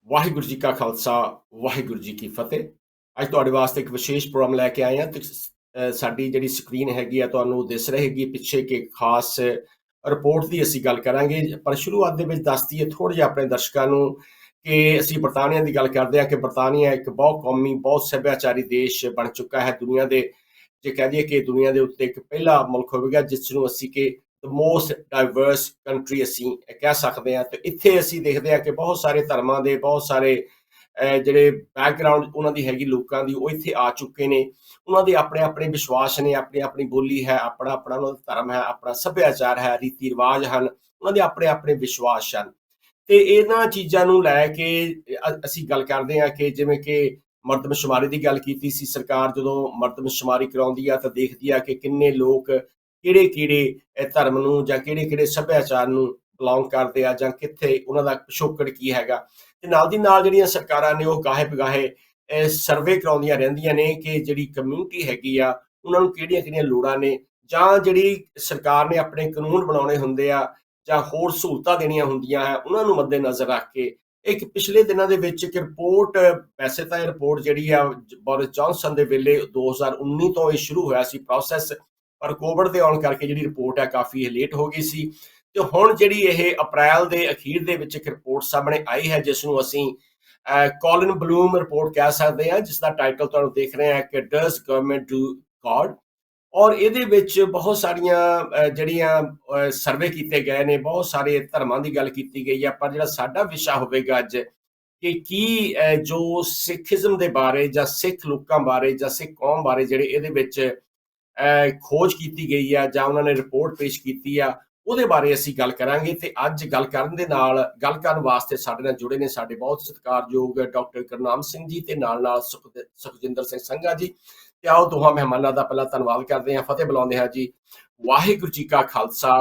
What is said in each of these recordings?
ਵਾਹਿਗੁਰੂ ਜੀ ਕਾ ਖਾਲਸਾ, ਵਾਹਿਗੁਰੂ ਜੀ ਕੀ ਫਤਿਹ। ਅੱਜ ਤੁਹਾਡੇ ਵਾਸਤੇ ਇੱਕ ਵਿਸ਼ੇਸ਼ ਪ੍ਰੋਗਰਾਮ ਲੈ ਕੇ ਆਏ ਹਾਂ ਤੇ ਸਾਡੀ ਜਿਹੜੀ ਸਕਰੀਨ ਹੈਗੀ ਆ ਤੁਹਾਨੂੰ ਦਿਸ ਰਹੇਗੀ ਪਿੱਛੇ ਕਿ ਖਾਸ ਰਿਪੋਰਟ ਦੀ ਅਸੀਂ ਗੱਲ ਕਰਾਂਗੇ। ਪਰ ਸ਼ੁਰੂਆਤ ਦੇ ਵਿੱਚ ਦੱਸ ਦਈਏ ਥੋੜ੍ਹਾ ਜਿਹਾ ਆਪਣੇ ਦਰਸ਼ਕਾਂ ਨੂੰ ਕਿ ਅਸੀਂ ਬਰਤਾਨੀਆ ਦੀ ਗੱਲ ਕਰਦੇ ਹਾਂ ਕਿ ਬਰਤਾਨੀਆ ਇੱਕ ਬਹੁਤ ਕੌਮੀ, ਬਹੁਤ ਸੱਭਿਆਚਾਰੀ ਦੇਸ਼ ਬਣ ਚੁੱਕਾ ਹੈ। ਦੁਨੀਆ ਦੇ ਜੇ ਕਹਿ ਦਈਏ ਕਿ ਦੁਨੀਆ ਦੇ ਉੱਤੇ ਇੱਕ ਪਹਿਲਾ ਮੁਲਕ ਹੋਵੇਗਾ ਜਿਸ ਨੂੰ ਅਸੀਂ ਕਿ ਦ ਮੋਸਟ ਡਾਈਵਰਸ ਕੰਟਰੀ ਅਸੀਂ ਕਹਿ ਸਕਦੇ ਹਾਂ। ਤੇ ਇੱਥੇ ਅਸੀਂ ਦੇਖਦੇ ਹਾਂ ਕਿ ਬਹੁਤ ਸਾਰੇ ਧਰਮਾਂ ਦੇ ਬਹੁਤ ਸਾਰੇ ਜਿਹੜੇ ਬੈਕਗਰਾਊਂਡ ਉਹਨਾਂ ਦੀ ਹੈਗੀ ਲੋਕਾਂ ਦੀ, ਉਹ ਇੱਥੇ ਆ ਚੁੱਕੇ ਨੇ। ਉਹਨਾਂ ਦੇ ਆਪਣੇ ਆਪਣੇ ਵਿਸ਼ਵਾਸ ਨੇ, ਆਪਣੀ ਆਪਣੀ ਬੋਲੀ ਹੈ, ਆਪਣਾ ਆਪਣਾ ਉਹਨਾਂ ਦਾ ਧਰਮ ਹੈ, ਆਪਣਾ ਸੱਭਿਆਚਾਰ ਹੈ, ਰੀਤੀ ਰਿਵਾਜ ਹਨ, ਉਹਨਾਂ ਦੇ ਆਪਣੇ ਆਪਣੇ ਵਿਸ਼ਵਾਸ ਹਨ। ਤੇ ਇਹਨਾਂ ਚੀਜ਼ਾਂ ਨੂੰ ਲੈ ਕੇ ਅਸੀਂ ਗੱਲ ਕਰਦੇ ਹਾਂ ਕਿ ਜਿਵੇਂ ਕਿ ਮਰਦਮਸ਼ੁਮਾਰੀ ਦੀ ਗੱਲ ਕੀਤੀ ਸੀ। ਸਰਕਾਰ ਜਦੋਂ ਮਰਦਮਸ਼ੁਮਾਰੀ ਕਰਾਉਂਦੀ ਆ ਤਾਂ ਦੇਖਦੀ ਆ ਕਿ ਕਿੰਨੇ ਲੋਕ ਕਿਹੜੇ ਕਿਹੜੇ ਧਰਮ ਨੂੰ ਜਾਂ ਕਿਹੜੇ ਕਿਹੜੇ ਸੱਭਿਆਚਾਰ ਨੂੰ ਬਿਲੋਂਗ ਕਰਦੇ ਆ ਜਾਂ ਕਿੱਥੇ ਉਹਨਾਂ ਦਾ ਪਿਛੋਕੜ ਕੀ ਹੈਗਾ। ਤੇ ਨਾਲ ਦੀ ਨਾਲ ਜਿਹੜੀਆਂ ਸਰਕਾਰਾਂ ਨੇ ਉਹ ਗਾਹੇ ਬਗਾਹੇ ਸਰਵੇ ਕਰਾਉਂਦੀਆਂ ਰਹਿੰਦੀਆਂ ਨੇ ਕਿ ਜਿਹੜੀ ਕਮਿਊਨਿਟੀ ਹੈਗੀ ਆ ਉਹਨਾਂ ਨੂੰ ਕਿਹੜੀਆਂ ਕਿਹੜੀਆਂ ਲੋੜਾਂ ਨੇ, ਜਾਂ ਜਿਹੜੀ ਸਰਕਾਰ ਨੇ ਆਪਣੇ ਕਾਨੂੰਨ ਬਣਾਉਣੇ ਹੁੰਦੇ ਆ ਜਾਂ ਹੋਰ ਸਹੂਲਤਾਂ ਦੇਣੀਆਂ ਹੁੰਦੀਆਂ ਹੈ ਉਹਨਾਂ ਨੂੰ ਮੱਦੇ ਨਜ਼ਰ ਰੱਖ ਕੇ ਇੱਕ ਪਿਛਲੇ ਦਿਨਾਂ ਦੇ ਵਿੱਚ ਇੱਕ ਰਿਪੋਰਟ, ਵੈਸੇ ਤਾਂ ਇਹ ਰਿਪੋਰਟ ਜਿਹੜੀ ਆ ਬੋਰਿਸ ਜੌਨਸਨ ਦੇ ਵੇਲੇ 2019 ਤੋਂ ਇਹ ਸ਼ੁਰੂ ਹੋਇਆ ਸੀ ਪ੍ਰੋਸੈਸ, ਪਰ ਕੋਵਿਡ ਦੇ ਆਉਣ ਕਰਕੇ ਜਿਹੜੀ ਰਿਪੋਰਟ ਹੈ ਕਾਫੀ ਲੇਟ ਹੋ ਗਈ ਸੀ। ਤੇ ਹੁਣ ਜਿਹੜੀ ਇਹ ਅਪ੍ਰੈਲ ਦੇ ਅਖੀਰ ਦੇ ਵਿੱਚ ਇੱਕ ਰਿਪੋਰਟ ਸਾਹਮਣੇ ਆਈ ਹੈ ਜਿਸ ਨੂੰ ਅਸੀਂ ਕੋਲਿਨ ਬਲੂਮ ਰਿਪੋਰਟ ਕਹਿ ਸਕਦੇ ਹਾਂ, ਜਿਸ ਦਾ ਟਾਈਟਲ ਤੁਹਾਨੂੰ ਦੇਖ ਰਹੇ ਹਾਂ ਕਿ ਡਜ਼ ਗਵਰਨਮੈਂਟ ਡੂ ਗॉड। ਔਰ ਇਹਦੇ ਵਿੱਚ ਬਹੁਤ ਸਾਰੀਆਂ ਜਿਹੜੀਆਂ ਸਰਵੇ ਕੀਤੇ ਗਏ ਨੇ, ਬਹੁਤ ਸਾਰੇ ਧਰਮਾਂ ਦੀ ਗੱਲ ਕੀਤੀ ਗਈ ਹੈ। ਪਰ ਜਿਹੜਾ ਸਾਡਾ ਵਿਸ਼ਾ ਹੋਵੇਗਾ ਅੱਜ ਕਿ ਕੀ ਜੋ ਸਿੱਖੀਜ਼ਮ ਦੇ ਬਾਰੇ ਜਾਂ ਸਿੱਖ ਲੋਕਾਂ ਬਾਰੇ ਜਾਂ ਸਿੱਖ ਕੌਮ ਬਾਰੇ ਜਿਹੜੇ ਇਹਦੇ ਵਿੱਚ ਖੋਜ ਕੀਤੀ ਗਈ ਆ ਜਾਂ ਉਹਨਾਂ ਨੇ ਰਿਪੋਰਟ ਪੇਸ਼ ਕੀਤੀ ਆ ਉਹਦੇ ਬਾਰੇ ਅਸੀਂ ਗੱਲ ਕਰਾਂਗੇ। ਤੇ ਅੱਜ ਗੱਲ ਕਰਨ ਵਾਸਤੇ ਸਾਡੇ ਨਾਲ ਜੁੜੇ ਨੇ ਸਾਡੇ ਬਹੁਤ ਸਤਿਕਾਰਯੋਗ ਡਾਕਟਰ ਗੁਰਨਾਮ ਸਿੰਘ ਜੀ ਤੇ ਨਾਲ ਸੁਖਜਿੰਦਰ ਸਿੰਘ ਸੰਘਾ ਜੀ। ਤੇ ਆਓ ਦੋਹਾਂ ਮਹਿਮਾਨਾਂ ਦਾ ਪਹਿਲਾਂ ਧੰਨਵਾਦ ਕਰਦੇ ਹਾਂ, ਫਤਿਹ ਬੁਲਾਉਂਦੇ ਹਾਂ ਜੀ। ਵਾਹਿਗੁਰੂ ਜੀ ਕਾ ਖਾਲਸਾ,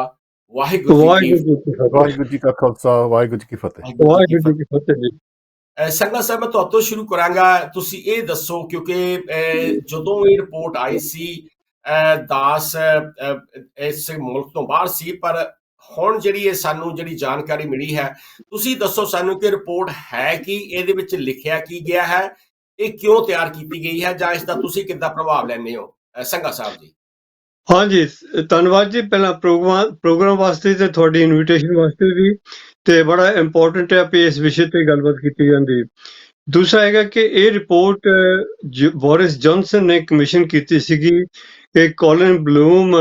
ਵਾਹਿਗੁਰੂ ਜੀ ਕਾ ਖਾਲਸਾ, ਵਾਹਿਗੁਰੂ ਜੀ ਕੀ ਫਤਿਹ। ਵਾਹਿਗੁਰੂ ਜੀ ਕੀ ਫਤਿਹ ਜੀ। ਸੰਘਾ ਸਾਹਿਬ, ਮੈਂ ਤੁਹਾਡੇ ਤੋਂ ਸ਼ੁਰੂ ਕਰਾਂਗਾ। ਤੁਸੀਂ ਇਹ ਦੱਸੋ, ਕਿਉਂਕਿ ਜਦੋਂ ਇਹ ਰਿਪੋਰਟ ਆਈ ਸੀ ਦਾਸ ਇਸ ਮੁਲਕ ਤੋਂ ਬਾਹਰ ਸੀ, ਪਰ ਹੁਣ ਜਿਹੜੀ ਇਹ ਸਾਨੂੰ ਜਿਹੜੀ ਜਾਣਕਾਰੀ ਮਿਲੀ ਹੈ, ਤੁਸੀਂ ਦੱਸੋ ਸਾਨੂੰ ਕਿ ਰਿਪੋਰਟ ਹੈ ਕੀ, ਇਹਦੇ ਵਿੱਚ ਲਿਖਿਆ ਕੀ ਗਿਆ ਹੈ, ਇਹ ਕਿਉਂ ਤਿਆਰ ਕੀਤੀ ਗਈ ਹੈ, ਜਾਂ ਇਸ ਦਾ ਤੁਸੀਂ ਕਿੱਦਾਂ ਪ੍ਰਭਾਵ ਲੈਂਦੇ ਹੋ ਸੰਘਾ ਸਾਹਿਬ ਜੀ? ਹਾਂਜੀ, ਧੰਨਵਾਦ ਜੀ ਪਹਿਲਾਂ ਪ੍ਰੋਗਰਾਮ ਵਾਸਤੇ ਤੇ ਤੁਹਾਡੀ ਇਨਵੀਟੇਸ਼ਨ ਵਾਸਤੇ ਵੀ। ਤੇ ਬੜਾ ਇੰਪੋਰਟੈਂਟ ਹੈ ਕਿ ਇਸ ਵਿਸ਼ੇ ਤੇ ਗੱਲਬਾਤ ਕੀਤੀ ਜਾਂਦੀ। ਦੂਸਰਾ ਹੈਗਾ ਕਿ ਇਹ ਰਿਪੋਰਟ ਬੋਰਿਸ ਜੌਨਸਨ ਨੇ ਕਮਿਸ਼ਨ ਕੀਤੀ ਸੀਗੀ ਕਿ ਕੋਲਿਨ ਬਲੂਮ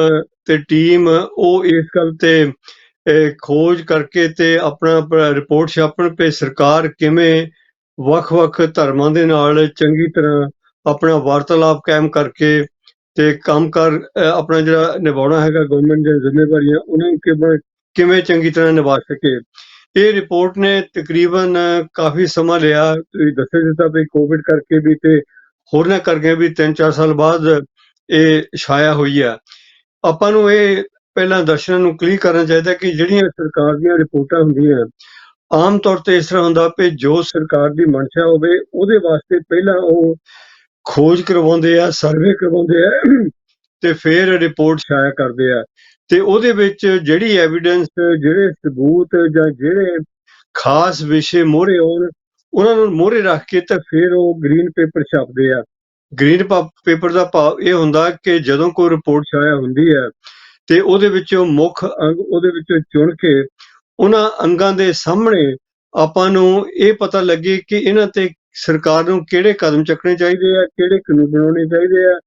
ਤੇ ਟੀਮ ਉਹ ਇਸ ਗੱਲ ਤੇ ਖੋਜ ਕਰਕੇ ਤੇ ਆਪਣਾ ਰਿਪੋਰਟ ਛਾਪਣ ਤੇ ਸਰਕਾਰ ਕਿਵੇਂ ਵੱਖ-ਵੱਖ ਧਰਮਾਂ ਦੇ ਨਾਲ ਚੰਗੀ ਤਰ੍ਹਾਂ ਆਪਣਾ ਵਾਰਤਾਲਾਪ ਕਾਇਮ ਕਰਕੇ ਤੇ ਕੰਮ ਕਰ ਆਪਣਾ ਜਿਹੜਾ ਨਿਭਾਉਣਾ ਹੈਗਾ ਗਵਰਨਮੈਂਟ ਦੀਆਂ ਜ਼ਿੰਮੇਵਾਰੀਆਂ ਉਹਨਾਂ ਨੂੰ ਕਿਵੇਂ ਚੰਗੀ ਤਰ੍ਹਾਂ ਨਿਭਾ ਸਕੇ। ਇਹ ਰਿਪੋਰਟ ਨੇ ਤਕਰੀਬਨ ਕਾਫੀ ਸਮਾਂ ਲਿਆ। ਤੁਸੀਂ ਦੱਸਿਆ ਦਿੱਤਾ ਵੀ ਕੋਵਿਡ ਕਰਕੇ ਵੀ ਤੇ ਹੋਰਨਾਂ ਕਰਕੇ ਵੀ 3-4 ਸਾਲ ਬਾਅਦ ਇਹ ਛਾਇਆ ਹੋਈ ਆ। ਆਪਾਂ ਨੂੰ ਇਹ ਪਹਿਲਾਂ ਦਰਸ਼ਕਾਂ ਨੂੰ ਕਲੀਅਰ ਕਰਨਾ ਚਾਹੀਦਾ ਕਿ ਜਿਹੜੀਆਂ ਸਰਕਾਰ ਦੀਆਂ ਰਿਪੋਰਟਾਂ ਹੁੰਦੀਆਂ ਆਮ ਤੌਰ ਤੇ ਇਸ ਤਰ੍ਹਾਂ ਹੁੰਦਾ ਕਿ ਜੋ ਸਰਕਾਰ ਦੀ ਮਨਸ਼ਾ ਹੋਵੇ ਉਹਦੇ ਵਾਸਤੇ ਪਹਿਲਾਂ ਉਹ ਖੋਜ ਕਰਵਾਉਂਦੇ ਆ, ਸਰਵੇ ਕਰਵਾਉਂਦੇ ਆ ਤੇ ਫਿਰ ਰਿਪੋਰਟ ਛਾਇਆ ਕਰਦੇ ਆ। ਤੇ ਉਹਦੇ ਵਿੱਚ ਜਿਹੜੀ ਐਵੀਡੈਂਸ, ਜਿਹੜੇ ਸਬੂਤ ਜਾਂ ਜਿਹੜੇ ਖਾਸ ਵਿਸ਼ੇ ਮੋਹਰੇ ਆਉਣ ਉਹਨਾਂ ਨੂੰ ਮੋਹਰੇ ਰੱਖ ਕੇ ਤੇ ਫਿਰ ਉਹ ਗ੍ਰੀਨ ਪੇਪਰ ਛਾਪਦੇ ਆ। ਗ੍ਰੀਨ ਪੇਪਰ ਦਾ ਭਾਵ ਇਹ ਹੁੰਦਾ ਕਿ ਜਦੋਂ ਕੋਈ ਰਿਪੋਰਟ ਛਾਇਆ ਹੁੰਦੀ ਹੈ ਤੇ ਉਹਦੇ ਵਿੱਚੋਂ ਮੁੱਖ ਅੰਗ ਉਹਦੇ ਵਿੱਚੋਂ ਚੁਣ ਕੇ ਉਹਨਾਂ ਅੰਗਾਂ ਦੇ ਸਾਹਮਣੇ ਆਪਾਂ ਨੂੰ ਇਹ ਪਤਾ ਲੱਗੇ ਕਿ ਇਹਨਾਂ ਤੇ ਸਰਕਾਰ ਨੂੰ ਕਿਹੜੇ ਕਦਮ ਚੱਕਣੇ ਚਾਹੀਦੇ ਆ, ਕਿਹੜੇ ਕਾਨੂੰਨ ਬਣਾਉਣੇ ਚਾਹੀਦੇ ਆ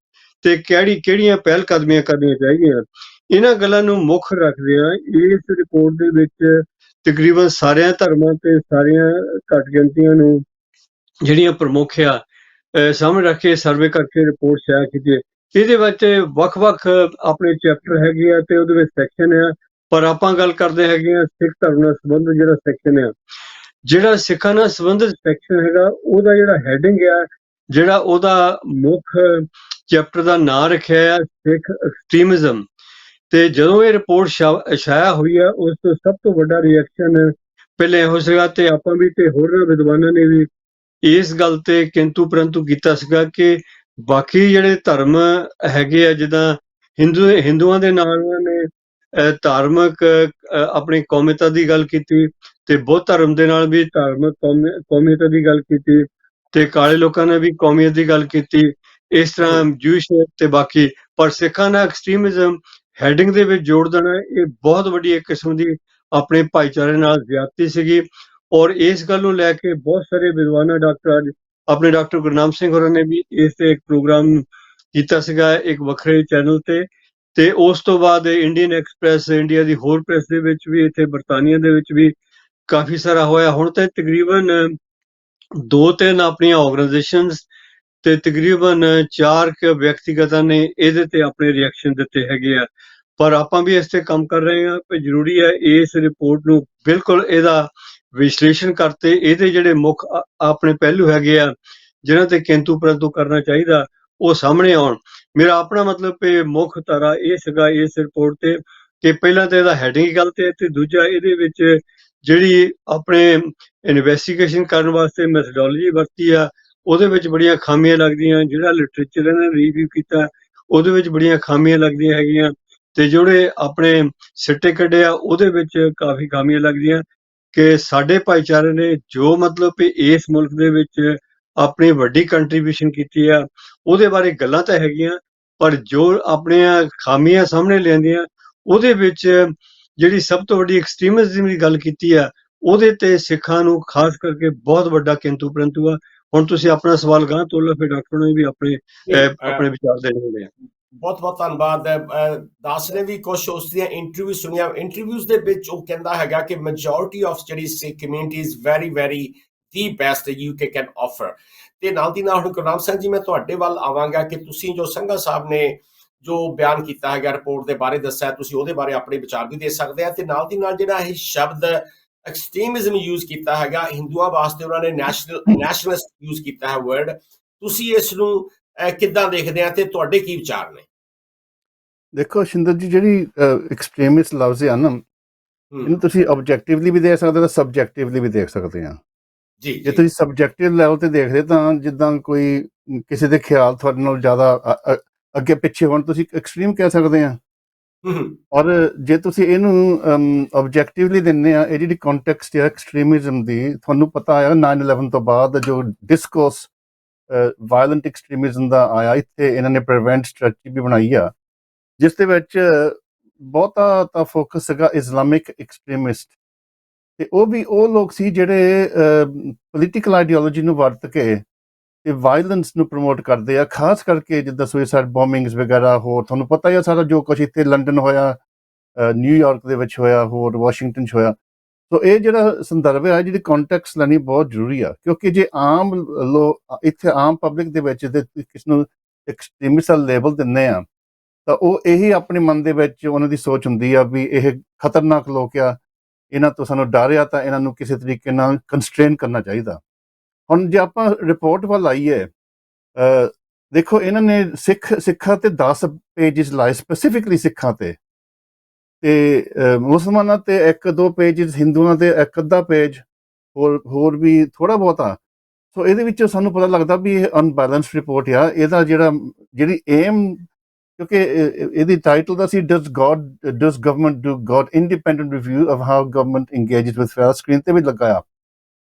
ਤੇ ਕਿਹੜੀਆਂ ਪਹਿਲ ਕਦਮੀਆਂ ਕਰਨੀਆਂ ਚਾਹੀਦੀਆਂ। ਇਹਨਾਂ ਗੱਲਾਂ ਨੂੰ ਮੁੱਖ ਰੱਖਦਿਆਂ ਇਸ ਰਿਪੋਰਟ ਦੇ ਵਿੱਚ ਤਕਰੀਬਨ ਸਾਰਿਆਂ ਧਰਮਾਂ ਤੇ ਸਾਰੀਆਂ ਘੱਟ ਗਿਣਤੀਆਂ ਨੂੰ ਜਿਹੜੀਆਂ ਪ੍ਰਮੁੱਖ ਆ ਸਾਹਮਣੇ ਰੱਖ ਕੇ ਸਰਵੇ ਕਰਕੇ ਰਿਪੋਰਟ ਸ਼ਾਇਰ ਕੀਤੀ। ਇਹਦੇ ਵਿੱਚ ਵੱਖ-ਵੱਖ ਆਪਣੇ ਚੈਪਟਰ ਹੈਗੇ ਆ ਤੇ ਉਹਦੇ ਵਿੱਚ ਸੈਕਸ਼ਨ ਆ, ਪਰ ਆਪਾਂ ਗੱਲ ਕਰਦੇ ਹੈਗੇ ਆ ਸਿੱਖ ਧਰਮ ਨਾਲ ਸੰਬੰਧਿਤ ਜਿਹੜਾ ਸੈਕਸ਼ਨ ਆ। ਜਿਹੜਾ ਸਿੱਖਾਂ ਨਾਲ ਸੰਬੰਧਿਤ ਸੈਕਸ਼ਨ ਹੈਗਾ ਉਹਦਾ ਜਿਹੜਾ ਹੈਡਿੰਗ ਆ, ਜਿਹੜਾ ਉਹਦਾ ਮੁੱਖ ਚੈਪਟਰ ਦਾ ਨਾਂ ਰੱਖਿਆ ਆ ਸਿੱਖ ਐਕਸਟ੍ਰੀਮਿਜ਼ਮ। ਤੇ ਜਦੋਂ ਇਹ ਰਿਪੋਰਟ ਛਾਇਆ ਹੋਈ ਆ ਉਸ ਤੋਂ ਸਭ ਤੋਂ ਵੱਡਾ ਰਿਐਕਸ਼ਨ ਪਹਿਲੇ ਇਹੋ ਸੀਗਾ ਤੇ ਆਪਾਂ ਵੀ ਤੇ ਹੋਰਨਾਂ ਵਿਦਵਾਨਾਂ ਨੇ ਵੀ ਇਸ ਗੱਲ ਤੇ ਕਿੰਤੂ ਪਰੰਤੂ ਕੀਤਾ ਸੀਗਾ ਕਿ ਬਾਕੀ ਜਿਹੜੇ ਧਰਮ ਹੈਗੇ ਆ, ਜਿੱਦਾਂ ਹਿੰਦੂਆਂ ਦੇ ਨਾਲ ਉਹਨਾਂ ਨੇ ਧਾਰਮਿਕ ਆਪਣੀ ਕੌਮੀਅਤ ਦੀ ਗੱਲ ਕੀਤੀ ਤੇ ਬੁੱਧ ਧਰਮ ਦੇ ਨਾਲ ਵੀ ਧਾਰਮਿਕ ਕੌਮੀਅਤ ਦੀ ਗੱਲ ਕੀਤੀ ਤੇ ਕਾਲੇ ਲੋਕਾਂ ਨੇ ਵੀ ਕੌਮੀਅਤ ਦੀ ਗੱਲ ਕੀਤੀ। ਇਸ ਤਰ੍ਹਾਂ ਜੂਇਸ਼ ਤੇ ਬਾਕੀ, ਪਰ ਸਿੱਖਾਂ ਦਾ ਐਕਸਟ੍ਰੀਮਿਜ਼ਮ ਹੈਡਿੰਗ ਦੇ ਵਿੱਚ ਜੋੜ ਦੇਣਾ ਇਹ ਬਹੁਤ ਵੱਡੀ ਇੱਕ ਕਿਸਮ ਦੀ ਆਪਣੇ ਭਾਈਚਾਰੇ ਨਾਲ ਜ਼ਿਆਦਤੀ ਸੀਗੀ। ਔਰ ਇਸ ਗੱਲ ਨੂੰ ਲੈ ਕੇ ਬਹੁਤ ਸਾਰੇ ਵਿਦਵਾਨਾਂ ਆਪਣੇ ਡਾਕਟਰ ਗੁਰਨਾਮ ਸਿੰਘ ਹੋਰਾਂ ਨੇ ਵੀ ਇਸ ਤੇ ਇੱਕ ਪ੍ਰੋਗਰਾਮ ਕੀਤਾ ਸੀਗਾ ਇੱਕ ਵੱਖਰੇ ਚੈਨਲ ਤੇ ਉਸ ਤੋਂ ਬਾਅਦ ਇੰਡੀਅਨ ਐਕਸਪ੍ਰੈਸ, ਇੰਡੀਆ ਦੀ ਹੋਰ ਪ੍ਰੈਸ ਦੇ ਵਿੱਚ ਵੀ, ਇੱਥੇ ਬਰਤਾਨੀਆ ਦੇ ਵਿੱਚ ਵੀ ਕਾਫੀ ਸਾਰਾ ਹੋਇਆ। ਹੁਣ ਤਾਂ ਤਕਰੀਬਨ 2-3 ਆਪਣੀਆਂ ਆਰਗੇਨਾਈਜੇਸ਼ਨਸ ਤੇ ਤਕਰੀਬਨ 4 ਵਿਅਕਤੀਗਤਾਂ ਨੇ ਇਹਦੇ ਤੇ ਆਪਣੇ ਰਿਐਕਸ਼ਨ ਦਿੱਤੇ ਹੈਗੇ ਆ। ਪਰ ਆਪਾਂ ਵੀ ਇਸ ਤੇ ਕੰਮ ਕਰ ਰਹੇ ਹਾਂ ਕਿ ਜ਼ਰੂਰੀ ਹੈ ਇਸ ਰਿਪੋਰਟ ਨੂੰ ਬਿਲਕੁਲ ਇਹਦਾ ਵਿਸ਼ਲੇਸ਼ਣ ਕਰਤੇ ਇਹਦੇ ਜਿਹੜੇ ਮੁੱਖ ਆਪਣੇ ਪਹਿਲੂ ਹੈਗੇ ਆ ਜਿਨ੍ਹਾਂ ਤੇ ਕਿੰਤੂ ਪਰੰਤੂ ਕਰਨਾ ਚਾਹੀਦਾ ਉਹ ਸਾਹਮਣੇ ਆਉਣ। ਮੇਰਾ ਆਪਣਾ ਮਤਲਬ ਕਿ ਮੁੱਖ ਧਾਰਾ ਇਹ ਸੀਗਾ ਇਸ ਰਿਪੋਰਟ ਤੇ ਕਿ ਪਹਿਲਾਂ ਤਾਂ ਇਹਦਾ ਹੈਡਿੰਗ ਗਲਤ ਹੈ ਤੇ ਦੂਜਾ ਇਹਦੇ ਵਿੱਚ ਜਿਹੜੀ ਆਪਣੇ ਇਨਵੈਸਟੀਗੇਸ਼ਨ ਕਰਨ ਵਾਸਤੇ ਮੈਥਡੋਲੋਜੀ ਵਰਤੀ ਆ ਉਹਦੇ ਵਿੱਚ ਬੜੀਆਂ ਖਾਮੀਆਂ ਲੱਗਦੀਆਂ। ਜਿਹੜਾ ਲਿਟਰੇਚਰ ਇਹਨਾਂ ਨੇ ਰਿਵਿਊ ਕੀਤਾ ਉਹਦੇ ਵਿੱਚ ਬੜੀਆਂ ਖਾਮੀਆਂ ਲੱਗਦੀਆਂ ਹੈਗੀਆਂ ਤੇ ਜਿਹੜੇ ਆਪਣੇ ਸਿੱਟੇ ਕੱਢੇ ਆ ਉਹਦੇ ਵਿੱਚ ਕਾਫੀ ਖਾਮੀਆਂ ਲੱਗਦੀਆਂ ਕਿ ਸਾਡੇ ਭਾਈਚਾਰੇ ਨੇ ਜੋ ਮਤਲਬ ਕਿ ਇਸ ਮੁਲਕ ਦੇ ਵਿੱਚ ਆਪਣੀ ਵੱਡੀ ਕੰਟਰੀਬਿਊਸ਼ਨ ਕੀਤੀ ਆ ਉਹਦੇ ਬਾਰੇ ਗੱਲਾਂ ਤਾਂ ਹੈਗੀਆਂ, ਪਰ ਜੋ ਆਪਣੀਆਂ ਖਾਮੀਆਂ ਸਾਹਮਣੇ ਲਿਆਂਦੀਆਂ ਉਹਦੇ ਵਿੱਚ ਜਿਹੜੀ ਸਭ ਤੋਂ ਵੱਡੀ ਐਕਸਟ੍ਰੀਮਿਜ਼ਮ ਦੀ ਗੱਲ ਕੀਤੀ ਆ ਉਹਦੇ ਤੇ ਸਿੱਖਾਂ ਨੂੰ ਖਾਸ ਕਰਕੇ ਬਹੁਤ ਵੱਡਾ ਕਿੰਤੂ ਪਰੰਤੂ ਆ। ਹੁਣ ਤੁਸੀਂ ਆਪਣਾ ਸਵਾਲ ਗਾਂ ਤੋਲੋ, ਫਿਰ ਡਾਕਟਰ ਨੇ ਵੀ ਆਪਣੇ ਵਿਚਾਰ ਦੇਣੇ ਹੁੰਦੇ ਆ। ਬਹੁਤ ਬਹੁਤ ਧੰਨਵਾਦ। ਦਾਸ ਨੇ ਵੀ ਕੁਝ ਉਸ ਦੀਆਂ ਇੰਟਰਵਿਊ ਸੁਣੀਆਂ। ਇੰਟਰਵਿਊਜ਼ ਦੇ ਵਿੱਚ ਉਹ ਕਹਿੰਦਾ ਹੈਗਾ ਕਿ ਮੈਜੋਰਿਟੀ ਆਫ ਜਿਹੜੀ ਸਿੱਖ community is very very the best UK can offer. ਤੇ ਨਾਲ ਦੀ ਨਾਲ ਹੁਣ ਗੁਰਨਾਮ ਸਿੰਘ ਜੀ ਮੈਂ ਤੁਹਾਡੇ ਵੱਲ ਆਵਾਂਗਾ ਕਿ ਤੁਸੀਂ ਜੋ ਸੰਘਾ ਸਾਹਿਬ ਨੇ ਜੋ ਬਿਆਨ ਕੀਤਾ ਹੈਗਾ ਰਿਪੋਰਟ ਦੇ ਬਾਰੇ ਦੱਸਿਆ, ਤੁਸੀਂ ਉਹਦੇ ਬਾਰੇ ਆਪਣੇ ਵਿਚਾਰ ਵੀ ਦੇ ਸਕਦੇ ਆ। ਤੇ ਨਾਲ ਦੀ ਨਾਲ ਜਿਹੜਾ ਇਹ ਸ਼ਬਦ ਐਕਸਟ੍ਰੀਮਿਜ਼ਮ ਯੂਜ਼ ਕੀਤਾ ਹੈਗਾ ਹਿੰਦੂਆਂ ਵਾਸਤੇ, ਉਹਨਾਂ ਨੇ ਨੈਸ਼ਨਲਿਸਟ ਯੂਜ਼ ਕੀਤਾ ਹੈ ਵਰਡ, ਤੁਸੀਂ ਇਸ ਨੂੰ ਕਿੱਦਾਂ ਦੇਖਦੇ ਆ ਤੇ ਤੁਹਾਡੇ ਕੀ ਵਿਚਾਰ ਨੇ? ਦੇਖੋ ਸ਼ਿੰਦਰ ਜੀ, ਜਿਹੜੀ ਐਕਸਟ੍ਰੀਮਿਸਟ ਲਫ਼ਜ਼ ਆ ਨਾ ਇਹਨੂੰ ਤੁਸੀਂ ਆਬਜੈਕਟਿਵਲੀ ਵੀ ਦੇਖ ਸਕਦੇ ਹੋ, ਸਬਜੈਕਟਿਵਲੀ ਵੀ ਦੇਖ ਸਕਦੇ ਆ। ਜੀ ਜੇ ਤੁਸੀਂ ਸਬਜੈਕਟਿਵ ਲੈਵਲ ਤੇ ਦੇਖਦੇ ਤਾਂ ਜਿੱਦਾਂ ਕੋਈ ਕਿਸੇ ਦੇ ਖਿਆਲ ਤੁਹਾਡੇ ਨਾਲ ਜ਼ਿਆਦਾ ਅੱਗੇ ਪਿੱਛੇ ਹੋਣ ਤੁਸੀਂ ਐਕਸਟ੍ਰੀਮ ਕਹਿ ਸਕਦੇ ਆ। ਔਰ ਜੇ ਤੁਸੀਂ ਇਹਨੂੰ ਆਬਜੈਕਟਿਵਲੀ ਦਿੰਦੇ ਆ, ਇਹ ਜਿਹੜੀ ਕੰਟੈਕਸਟ ਹੈ ਐਕਸਟ੍ਰੀਮਿਜ਼ਮ ਦੀ, ਤੁਹਾਨੂੰ ਪਤਾ ਆ 9/11 ਤੋਂ ਬਾਅਦ ਜੋ ਡਿਸਕੋਰਸ ਵਾਇਲੈਂਟ ਐਕਸਟ੍ਰੀਮਿਜ਼ਮ ਦਾ ਆਇਆ, ਇੱਥੇ ਇਹਨਾਂ ਨੇ ਪ੍ਰੀਵੈਂਟ ਸਟ੍ਰੈਟਜੀ ਵੀ ਬਣਾਈ ਆ ਜਿਸ ਦੇ ਵਿੱਚ ਬਹੁਤਾ ਤਾਂ ਫੋਕਸ ਸੀਗਾ ਇਸਲਾਮਿਕ ਐਕਸਟ੍ਰੀਮਿਸਟ, ਤੇ ਉਹ ਵੀ ਉਹ ਲੋਕ ਸੀ ਜਿਹੜੇ ਪੋਲੀਟੀਕਲ ਆਈਡੀਓਲੋਜੀ ਨੂੰ ਵਰਤ ਕੇ ਤੇ ਵਾਇਲੈਂਸ ਨੂੰ ਪ੍ਰਮੋਟ ਕਰਦੇ ਆ, ਖਾਸ ਕਰਕੇ ਜਿੱਦਾਂ ਸੁਇਸਾਈਡ ਬੋਮਿੰਗਸ ਵਗੈਰਾ। ਹੋਰ ਤੁਹਾਨੂੰ ਪਤਾ ਹੀ ਆ ਸਾਰਾ ਜੋ ਕੁਛ ਇੱਥੇ ਲੰਡਨ ਹੋਇਆ, ਨਿਊਯਾਰਕ ਦੇ ਵਿੱਚ ਹੋਇਆ, ਹੋਰ ਵਾਸ਼ਿੰਗਟਨ 'ਚ ਹੋਇਆ। ਸੋ ਇਹ ਜਿਹੜਾ ਸੰਦਰਭ ਹੈ, ਜਿਹੜੀ ਕੰਟੈਕਸਟ ਲੈਣੀ ਬਹੁਤ ਜ਼ਰੂਰੀ ਆ, ਕਿਉਂਕਿ ਜੇ ਆਮ ਇੱਥੇ ਆਮ ਪਬਲਿਕ ਦੇ ਵਿੱਚ ਕਿਸ ਨੂੰ ਐਕਸਟ੍ਰੀਮਿਸਟ ਲੇਬਲ ਦਿੰਦੇ ਆ ਤਾਂ ਉਹ ਇਹੀ ਆਪਣੇ ਮਨ ਦੇ ਵਿੱਚ ਉਹਨਾਂ ਦੀ ਸੋਚ ਹੁੰਦੀ ਆ ਵੀ ਇਹ ਖਤਰਨਾਕ ਲੋਕ ਆ, ਇਹਨਾਂ ਤੋਂ ਸਾਨੂੰ ਡਰ ਆ ਤਾਂ ਇਹਨਾਂ ਨੂੰ ਕਿਸੇ ਤਰੀਕੇ ਨਾਲ ਕੰਸਟ੍ਰੇਨ ਕਰਨਾ ਚਾਹੀਦਾ। ਹੁਣ ਜੇ ਆਪਾਂ ਰਿਪੋਰਟ ਵੱਲ ਆਈਏ, ਦੇਖੋ ਇਹਨਾਂ ਨੇ ਸਿੱਖਾਂ ਤੇ 10 ਪੇਜਿਸ ਲਾਏ ਸਪੈਸੀਫਿਕਲੀ ਸਿੱਖਾਂ ਤੇ ਮੁਸਲਮਾਨਾਂ ਤੇ 1-2 ਪੇਜਿਸ, ਹਿੰਦੂਆਂ ਦੇ 1-ਅੱਧਾ ਪੇਜ, ਹੋਰ ਵੀ ਥੋੜਾ ਬਹੁਤਾ। ਸੋ ਇਹਦੇ ਵਿੱਚੋਂ ਸਾਨੂੰ ਪਤਾ ਲੱਗਦਾ ਵੀ ਇਹ ਅਨਬੈਲੈਂਸਡ ਰਿਪੋਰਟ ਆ। ਇਹਦਾ ਜਿਹੜੀ ਏਮ, ਕਿਉਂਕਿ ਇਹਦੀ ਟਾਈਟਲ ਦਾ ਸੀ does government do God independent review of how government engages with faiths, screen ਤੇ ਵੀ ਲਗਾਇਆ,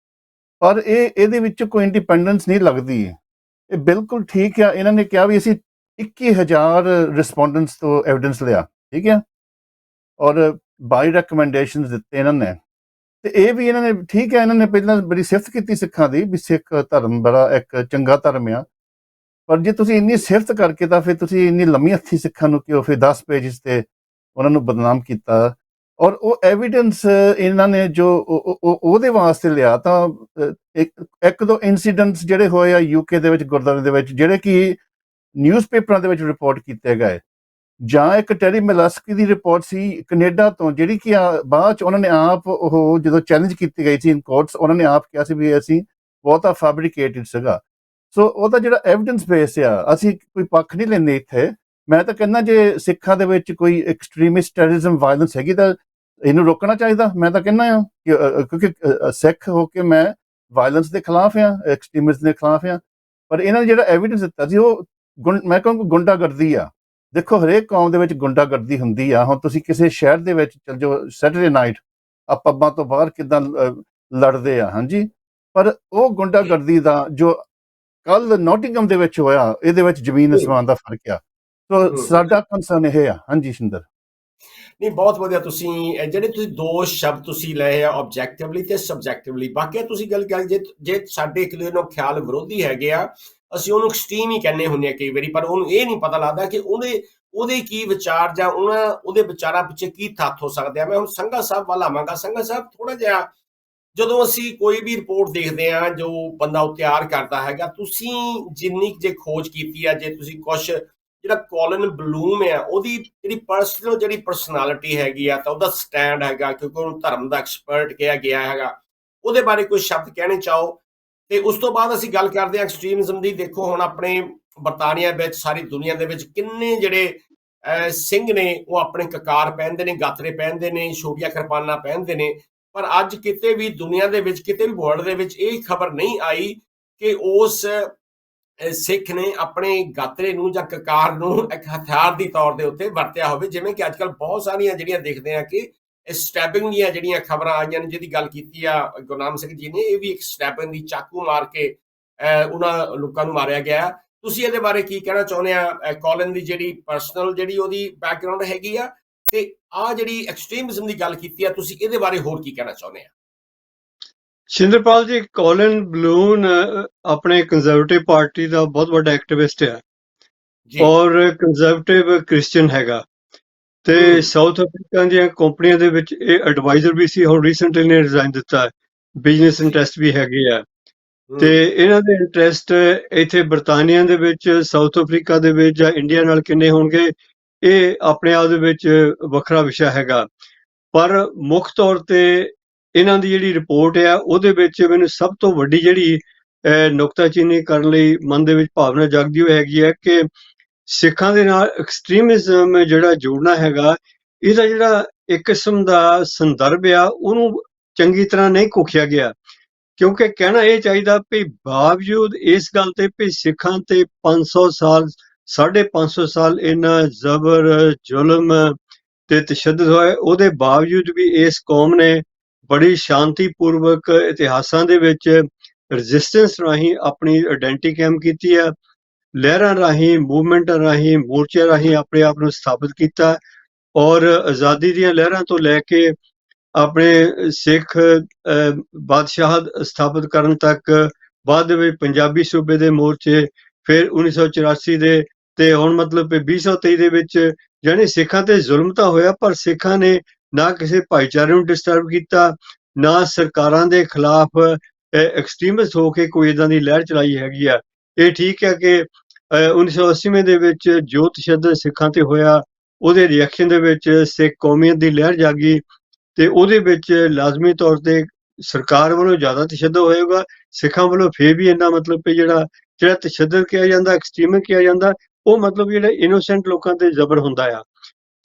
ਪਰ ਇਹਦੇ ਵਿੱਚ ਕੋਈ ਇੰਡੀਪੈਂਡੈਂਸ ਨਹੀਂ ਲੱਗਦੀ। ਇਹ ਬਿਲਕੁਲ ਠੀਕ ਆ। ਇਹਨਾਂ ਨੇ ਕਿਹਾ ਵੀ ਅਸੀਂ 21,000 ਰਿਸਪੋਂਡੈਂਟਸ ਤੋਂ ਐਵੀਡੈਂਸ ਲਿਆ, ਠੀਕ ਆ, ਔਰ 22 ਰეკਮੈਂਡੇਸ਼ਨਸ ਦਿੱਤੇ ਇਹਨਾਂ ਨੇ। ਤੇ ਇਹ ਵੀ ਇਹਨਾਂ ਨੇ ਠੀਕ ਹੈ, ਇਹਨਾਂ ਨੇ ਪਹਿਲਾਂ ਬੜੀ ਸਿਫਤ ਕੀਤੀ ਸਿੱਖਾਂ ਦੀ ਵੀ ਸਿੱਖ ਧਰਮ ਬੜਾ ਇੱਕ ਚੰਗਾ ਧਰਮ ਆ, ਪਰ ਜੇ ਤੁਸੀਂ ਇੰਨੀ ਸਿਫਤ ਕਰਕੇ ਤਾਂ ਫਿਰ ਤੁਸੀਂ ਇੰਨੀ ਲੰਮੀ ਹੱਥੀ ਸਿੱਖਾਂ ਨੂੰ ਕਿਉਂ ਫਿਰ 10 ਪੇਜਿਸ ਤੇ ਉਹਨਾਂ ਨੂੰ ਬਦਨਾਮ ਕੀਤਾ? ਔਰ ਉਹ ਐਵੀਡੈਂਸ ਇਹਨਾਂ ਨੇ ਜੋ ਉਹਦੇ ਵਾਸਤੇ ਲਿਆ ਤਾਂ ਇੱਕ ਦੋ ਇਨਸੀਡੈਂਟਸ ਜਿਹੜੇ ਹੋਏ ਆ ਯੂਕੇ ਦੇ ਵਿੱਚ, ਗੁਰਦੁਆਰੇ ਦੇ ਵਿੱਚ, ਜਿਹੜੇ ਕਿ ਨਿਊਜ਼ਪੇਪਰਾਂ ਦੇ ਵਿੱਚ ਰਿਪੋਰਟ ਕੀਤੇ ਗਏ, ਜਾਂ ਇੱਕ ਟੈਰੀ ਮਿਲਾਸਕੀ ਦੀ ਰਿਪੋਰਟ ਸੀ ਕੈਨੇਡਾ ਤੋਂ, ਜਿਹੜੀ ਕਿ ਬਾਅਦ 'ਚ ਉਹਨਾਂ ਨੇ ਆਪ ਉਹ ਜਦੋਂ ਚੈਲੰਜ ਕੀਤੀ ਗਈ ਸੀ ਇਨ ਕੋਰਟਸ, ਉਹਨਾਂ ਨੇ ਆਪ ਕਿਹਾ ਸੀ ਵੀ ਅਸੀਂ ਬਹੁਤਾ ਫੈਬਰੀਕੇਟਡ ਸੀਗਾ। ਸੋ ਉਹਦਾ ਜਿਹੜਾ ਐਵੀਡੈਂਸ ਬੇਸ ਆ, ਅਸੀਂ ਕੋਈ ਪੱਖ ਨਹੀਂ ਲੈਂਦੇ ਇੱਥੇ। ਮੈਂ ਤਾਂ ਕਹਿੰਦਾ ਜੇ ਸਿੱਖਾਂ ਦੇ ਵਿੱਚ ਕੋਈ ਐਕਸਟ੍ਰੀਮਿਸਟ ਟੈਰਰਿਜ਼ਮ ਵਾਇਲੈਂਸ ਹੈਗੀ ਤਾਂ ਇਹਨੂੰ ਰੋਕਣਾ ਚਾਹੀਦਾ। ਮੈਂ ਤਾਂ ਕਹਿੰਦਾ ਆ ਕਿਉਂਕਿ ਸਿੱਖ ਹੋ ਕੇ ਮੈਂ ਵਾਇਲੈਂਸ ਦੇ ਖਿਲਾਫ ਆ, ਐਕਸਟ੍ਰੀਮਿਸਟ ਦੇ ਖਿਲਾਫ ਆ, ਪਰ ਇਹਨਾਂ ਨੇ ਜਿਹੜਾ ਐਵੀਡੈਂਸ ਦਿੱਤਾ ਸੀ ਉਹ ਮੈਂ ਕਹਾਂਗਾ ਗੁੰਡਾਗਰਦੀ ਆ। ਦੇਖੋ ਹਰੇਕ ਕੌਮ ਦੇ ਵਿੱਚ ਗੁੰਡਾਗਰਦੀ ਹੁੰਦੀ ਆ। ਹੁਣ ਤੁਸੀਂ ਕਿਸੇ ਸ਼ਹਿਰ ਦੇ ਵਿੱਚ ਚਲ ਜਾਓ, ਸੈਟਰਡੇ ਨਾਈਟ ਆ ਪੱਬਾਂ ਤੋਂ ਬਾਹਰ ਕਿਦਾਂ ਲੜਦੇ ਆ, ਹਾਂਜੀ। ਪਰ ਉਹ ਗੁੰਡਾਗਰਦੀ ਦਾ ਜੋ ਕੱਲ ਨੋਟਿੰਗਮ ਦੇ ਵਿੱਚ ਹੋਇਆ, ਇਹਦੇ ਵਿੱਚ ਜ਼ਮੀਨ ਅਸਮਾਨ ਦਾ ਫਰਕ ਆ। ਸੋ ਸਾਡਾ ਕੰਸਰਨ ਇਹ ਆ। ਹਾਂਜੀ ਸ਼ਿੰਦਰ। ਨਹੀਂ, ਬਹੁਤ ਵਧੀਆ। ਤੁਸੀਂ ਜਿਹੜੇ ਤੁਸੀਂ ਦੋ ਸ਼ਬਦ ਤੁਸੀਂ ਲਏ ਆ, ਆਬਜੈਕਟਿਵਲੀ ਤੇ ਸਬਜੈਕਟਿਵਲੀ, ਬਾਕੀ ਤੁਸੀਂ ਗੱਲ ਕਰੀ ਜੇ ਸਾਡੇ ਇੱਕ ਦੂਜੇ ਨਾਲ ਖਿਆਲ ਵਿਰੋਧੀ ਹੈਗੇ ਆ, ਅਸੀਂ ਉਹਨੂੰ ਐਕਸਟ੍ਰੀਮ ਹੀ ਕਹਿੰਦੇ ਹੁੰਦੇ ਆ ਕਈ ਵਾਰੀ, ਪਰ ਉਹਨੂੰ ਇਹ ਨਹੀਂ ਪਤਾ ਲੱਗਦਾ ਕਿ ਉਹਦੇ ਕੀ ਵਿਚਾਰ ਜਾਂ ਉਹਦੇ ਵਿਚਾਰਾਂ ਪਿੱਛੇ ਕੀ ਤੱਥ ਹੋ ਸਕਦੇ ਆ। ਮੈਂ ਹੁਣ ਸੰਘਾ ਸਾਹਿਬ ਵੱਲ ਆਵਾਂਗਾ। ਸੰਘਾ ਸਾਹਿਬ, ਥੋੜਾ ਜਿਹਾ ਜਦੋਂ ਅਸੀਂ ਕੋਈ ਵੀ ਰਿਪੋਰਟ ਦੇਖਦੇ ਆ ਜੋ ਬੰਦਾ ਉਹ ਤਿਆਰ ਕਰਦਾ ਹੈਗਾ, ਤੁਸੀਂ ਜਿੰਨੀ ਜੇ ਖੋਜ ਕੀਤੀ ਆ, ਜੇ ਤੁਸੀਂ ਕੁਛ ਜਿਹੜਾ ਕੋਲਿਨ ਬਲੂਮ ਆ ਉਹਦੀ ਜਿਹੜੀ ਪਰਸਨੈਲਿਟੀ ਹੈਗੀ ਆ, ਤਾਂ ਉਹਦਾ ਸਟੈਂਡ ਹੈਗਾ, ਕਿਉਂਕਿ ਉਹਨੂੰ ਧਰਮ ਦਾ ਐਕਸਪਰਟ ਕਿਹਾ ਗਿਆ ਹੈਗਾ, ਉਹਦੇ ਬਾਰੇ ਕੋਈ ਸ਼ਬਦ ਕਹਿਣੇ ਚਾਹੋ। ਤੇ ਉਸ ਤੋਂ ਬਾਅਦ ਅਸੀਂ ਗੱਲ ਕਰਦੇ ਹਾਂ ਐਕਸਟ੍ਰੀਮਿਜ਼ਮ ਦੀ। ਦੇਖੋ ਹੁਣ ਆਪਣੇ ਬਰਤਾਨੀਆ ਵਿੱਚ, ਸਾਰੀ ਦੁਨੀਆ ਦੇ ਵਿੱਚ ਕਿੰਨੇ ਜਿਹੜੇ ਸਿੰਘ ਨੇ ਉਹ ਆਪਣੇ ਕਕਾਰ ਪਹਿਨਦੇ ਨੇ, ਗਾਤਰੇ ਪਹਿਨਦੇ ਨੇ, ਛੋਟੀਆਂ ਕਿਰਪਾਨਾਂ ਪਹਿਨਦੇ ਨੇ, ਪਰ ਅੱਜ ਕਿਤੇ ਵੀ ਦੁਨੀਆ ਦੇ ਵਿੱਚ, ਕਿਤੇ ਵੀ ਵਰਲਡ ਦੇ ਵਿੱਚ ਇਹ ਖਬਰ ਨਹੀਂ ਆਈ ਕਿ ਉਸ ਸਿੱਖ ਨੇ ਆਪਣੇ ਗਾਤਰੇ ਨੂੰ ਜਾਂ ਕਕਾਰ ਨੂੰ ਇੱਕ ਹਥਿਆਰ ਦੀ ਤੌਰ ਦੇ ਉੱਤੇ ਵਰਤਿਆ ਹੋਵੇ। ਜਿਵੇਂ ਕਿ ਅੱਜ ਕੱਲ੍ਹ ਬਹੁਤ ਸਾਰੀਆਂ ਜਿਹੜੀਆਂ ਦੇਖਦੇ ਆ ਕਿ ਸਟੈਬਿੰਗ ਦੀਆਂ ਜਿਹੜੀਆਂ ਖਬਰਾਂ ਆਈਆਂ ਨੇ, ਜਿਹਦੀ ਗੱਲ ਕੀਤੀ ਆ ਗੁਰਨਾਮ ਸਿੰਘ ਜੀ ਨੇ, ਇਹ ਵੀ ਇੱਕ ਸਟੈਬਿੰਗ ਦੀ, ਚਾਕੂ ਮਾਰ ਕੇ ਉਹਨਾਂ ਲੋਕਾਂ ਨੂੰ ਮਾਰਿਆ ਗਿਆ। ਤੁਸੀਂ ਇਹਦੇ ਬਾਰੇ ਕੀ ਕਹਿਣਾ ਚਾਹੁੰਦੇ ਆ? ਕੋਲਿਨ ਦੀ ਜਿਹੜੀ ਪਰਸਨਲ ਜਿਹੜੀ ਉਹਦੀ ਬੈਕਗ੍ਰਾਉਂਡ ਹੈਗੀ ਆ, ਤੇ ਆ ਜਿਹੜੀ ਐਕਸਟ੍ਰੀਮਿਜ਼ਮ ਦੀ ਗੱਲ ਕੀਤੀ ਆ, ਤੁਸੀਂ ਇਹਦੇ ਬਾਰੇ ਹੋਰ ਕੀ ਕਹਿਣਾ ਚਾਹੁੰਦੇ ਆ? ਸ਼ਿੰਦਰਪਾਲ ਜੀ, ਕੋਲਿਨ ਬਲੂਨ ਆਪਣੇ ਕੰਜ਼ਰਵੇਟਿਵ ਪਾਰਟੀ ਦਾ ਬਹੁਤ ਵੱਡਾ ਐਕਟਿਵਿਸਟ ਹੈ ਔਰ ਕੰਜ਼ਰਵੇਟਿਵ ਕ੍ਰਿਸਚੀਅਨ ਹੈਗਾ, ਤੇ ਸਾਊਥ ਅਫਰੀਕਾ ਦੀਆਂ ਕੰਪਨੀਆਂ ਦੇ ਵਿੱਚ ਇਹ ਐਡਵਾਈਜ਼ਰ ਵੀ ਸੀ। ਹੁਣ ਰੀਸੈਂਟਲੀ ਨੇ ਰਿਜ਼ਾਈਨ ਦਿੱਤਾ ਹੈ। ਬਿਜ਼ਨਸ ਇੰਟਰਸਟ ਵੀ ਹੈਗੇ ਆ, ਤੇ ਇਹਨਾਂ ਦੇ ਇੰਟਰਸਟ ਇੱਥੇ ਬਰਤਾਨੀਆ ਦੇ ਵਿੱਚ, ਸਾਊਥ ਅਫਰੀਕਾ ਦੇ ਵਿੱਚ ਜਾਂ ਇੰਡੀਆ ਨਾਲ ਕਿੰਨੇ ਹੋਣਗੇ, ਇਹ ਆਪਣੇ ਆਪ ਦੇ ਵਿੱਚ ਵੱਖਰਾ ਵਿਸ਼ਾ ਹੈਗਾ। ਪਰ ਮੁੱਖ ਤੌਰ ਤੇ ਇਹਨਾਂ ਦੀ ਜਿਹੜੀ ਰਿਪੋਰਟ ਆ, ਉਹਦੇ ਵਿੱਚ ਮੈਨੂੰ ਸਭ ਤੋਂ ਵੱਡੀ ਜਿਹੜੀ ਨੁਕਤਾਚੀਨੀ ਕਰਨ ਲਈ ਮਨ ਦੇ ਵਿੱਚ ਭਾਵਨਾ ਜਾਗਦੀ ਹੋਈ ਹੈਗੀ ਹੈ ਕਿ ਸਿੱਖਾਂ ਦੇ ਨਾਲ ਐਕਸਟ੍ਰੀਮਿਜ਼ਮ ਜਿਹੜਾ ਜੋੜਨਾ ਹੈਗਾ, ਇਹਦਾ ਜਿਹੜਾ ਇੱਕ ਕਿਸਮ ਦਾ ਸੰਦਰਭ ਆ, ਉਹਨੂੰ ਚੰਗੀ ਤਰ੍ਹਾਂ ਨਹੀਂ ਘੋਖਿਆ ਗਿਆ। ਕਿਉਂਕਿ ਕਹਿਣਾ ਇਹ ਚਾਹੀਦਾ ਵੀ ਬਾਵਜੂਦ ਇਸ ਗੱਲ ਤੇ ਵੀ ਸਿੱਖਾਂ ਤੇ 500 ਸਾਲ, 550 ਸਾਲ ਇਹਨਾਂ ਜ਼ਬਰ, ਜ਼ੁਲਮ ਤੇ ਤਸ਼ੱਦਦ ਹੋਇਆ, ਉਹਦੇ ਬਾਵਜੂਦ ਵੀ ਇਸ ਕੌਮ ਨੇ ਬੜੀ ਸ਼ਾਂਤੀਪੂਰਵਕ ਇਤਿਹਾਸਾਂ ਦੇ ਵਿੱਚ ਰੈਜ਼ਿਸਟੈਂਸ ਰਾਹੀਂ ਆਪਣੀ ਆਇਡੈਂਟੀ ਕਾਇਮ ਕੀਤੀ ਹੈ। ਲਹਿਰਾਂ ਰਾਹੀਂ, ਮੂਵਮੈਂਟਾਂ ਰਾਹੀਂ, ਮੋਰਚਿਆਂ ਰਾਹੀਂ ਆਪਣੇ ਆਪ ਨੂੰ ਸਥਾਪਿਤ ਕੀਤਾ, ਔਰ ਆਜ਼ਾਦੀ ਦੀਆਂ ਲਹਿਰਾਂ ਤੋਂ ਲੈ ਕੇ ਆਪਣੇ ਸਿੱਖ ਬਾਦਸ਼ਾਹਤ ਸਥਾਪਿਤ ਕਰਨ ਤੱਕ, ਬਾਅਦ ਦੇ ਵਿੱਚ ਪੰਜਾਬੀ ਸੂਬੇ ਦੇ ਮੋਰਚੇ, ਫਿਰ 1984 ਦੇ, ਤੇ ਹੁਣ ਮਤਲਬ 2023 ਦੇ ਵਿੱਚ, ਜਾਨੀ ਸਿੱਖਾਂ ਤੇ ਜ਼ੁਲਮ ਤਾਂ ਹੋਇਆ, ਪਰ ਸਿੱਖਾਂ ਨੇ ਨਾ ਕਿਸੇ ਭਾਈਚਾਰੇ ਨੂੰ ਡਿਸਟਰਬ ਕੀਤਾ, ਨਾ ਸਰਕਾਰਾਂ ਦੇ ਖਿਲਾਫ ਐਕਸਟ੍ਰੀਮਿਸਟ ਹੋ ਕੇ ਕੋਈ ਇਦਾਂ ਦੀ ਲਹਿਰ ਚਲਾਈ ਹੈਗੀ ਆ। ਇਹ ਠੀਕ ਹੈ ਕਿ 1980 ਦੇ ਵਿੱਚ ਜੋ ਤਸ਼ੱਦਦ ਸਿੱਖਾਂ ਤੇ ਹੋਇਆ, ਉਹਦੇ ਰਿਐਕਸ਼ਨ ਦੇ ਵਿੱਚ ਸਿੱਖ ਕੌਮੀਅਤ ਦੀ ਲਹਿਰ ਜਾਗੀ, ਤੇ ਉਹਦੇ ਵਿੱਚ ਲਾਜ਼ਮੀ ਤੌਰ ਤੇ ਸਰਕਾਰ ਵੱਲੋਂ ਜ਼ਿਆਦਾ ਤਸ਼ੱਦਦ ਹੋਏਗਾ, ਸਿੱਖਾਂ ਵੱਲੋਂ ਫੇਰ ਵੀ ਇੰਨਾ ਮਤਲਬ ਕਿ ਜਿਹੜਾ ਤਸ਼ੱਦਦ ਕਿਹਾ ਜਾਂਦਾ, ਐਕਸਟ੍ਰੀਮਿਜ਼ਮ ਕਿਹਾ ਜਾਂਦਾ, ਉਹ ਮਤਲਬ ਜਿਹੜੇ ਇਨੋਸੈਂਟ ਲੋਕਾਂ ਤੇ ਜ਼ਬਰ ਹੁੰਦਾ ਆ।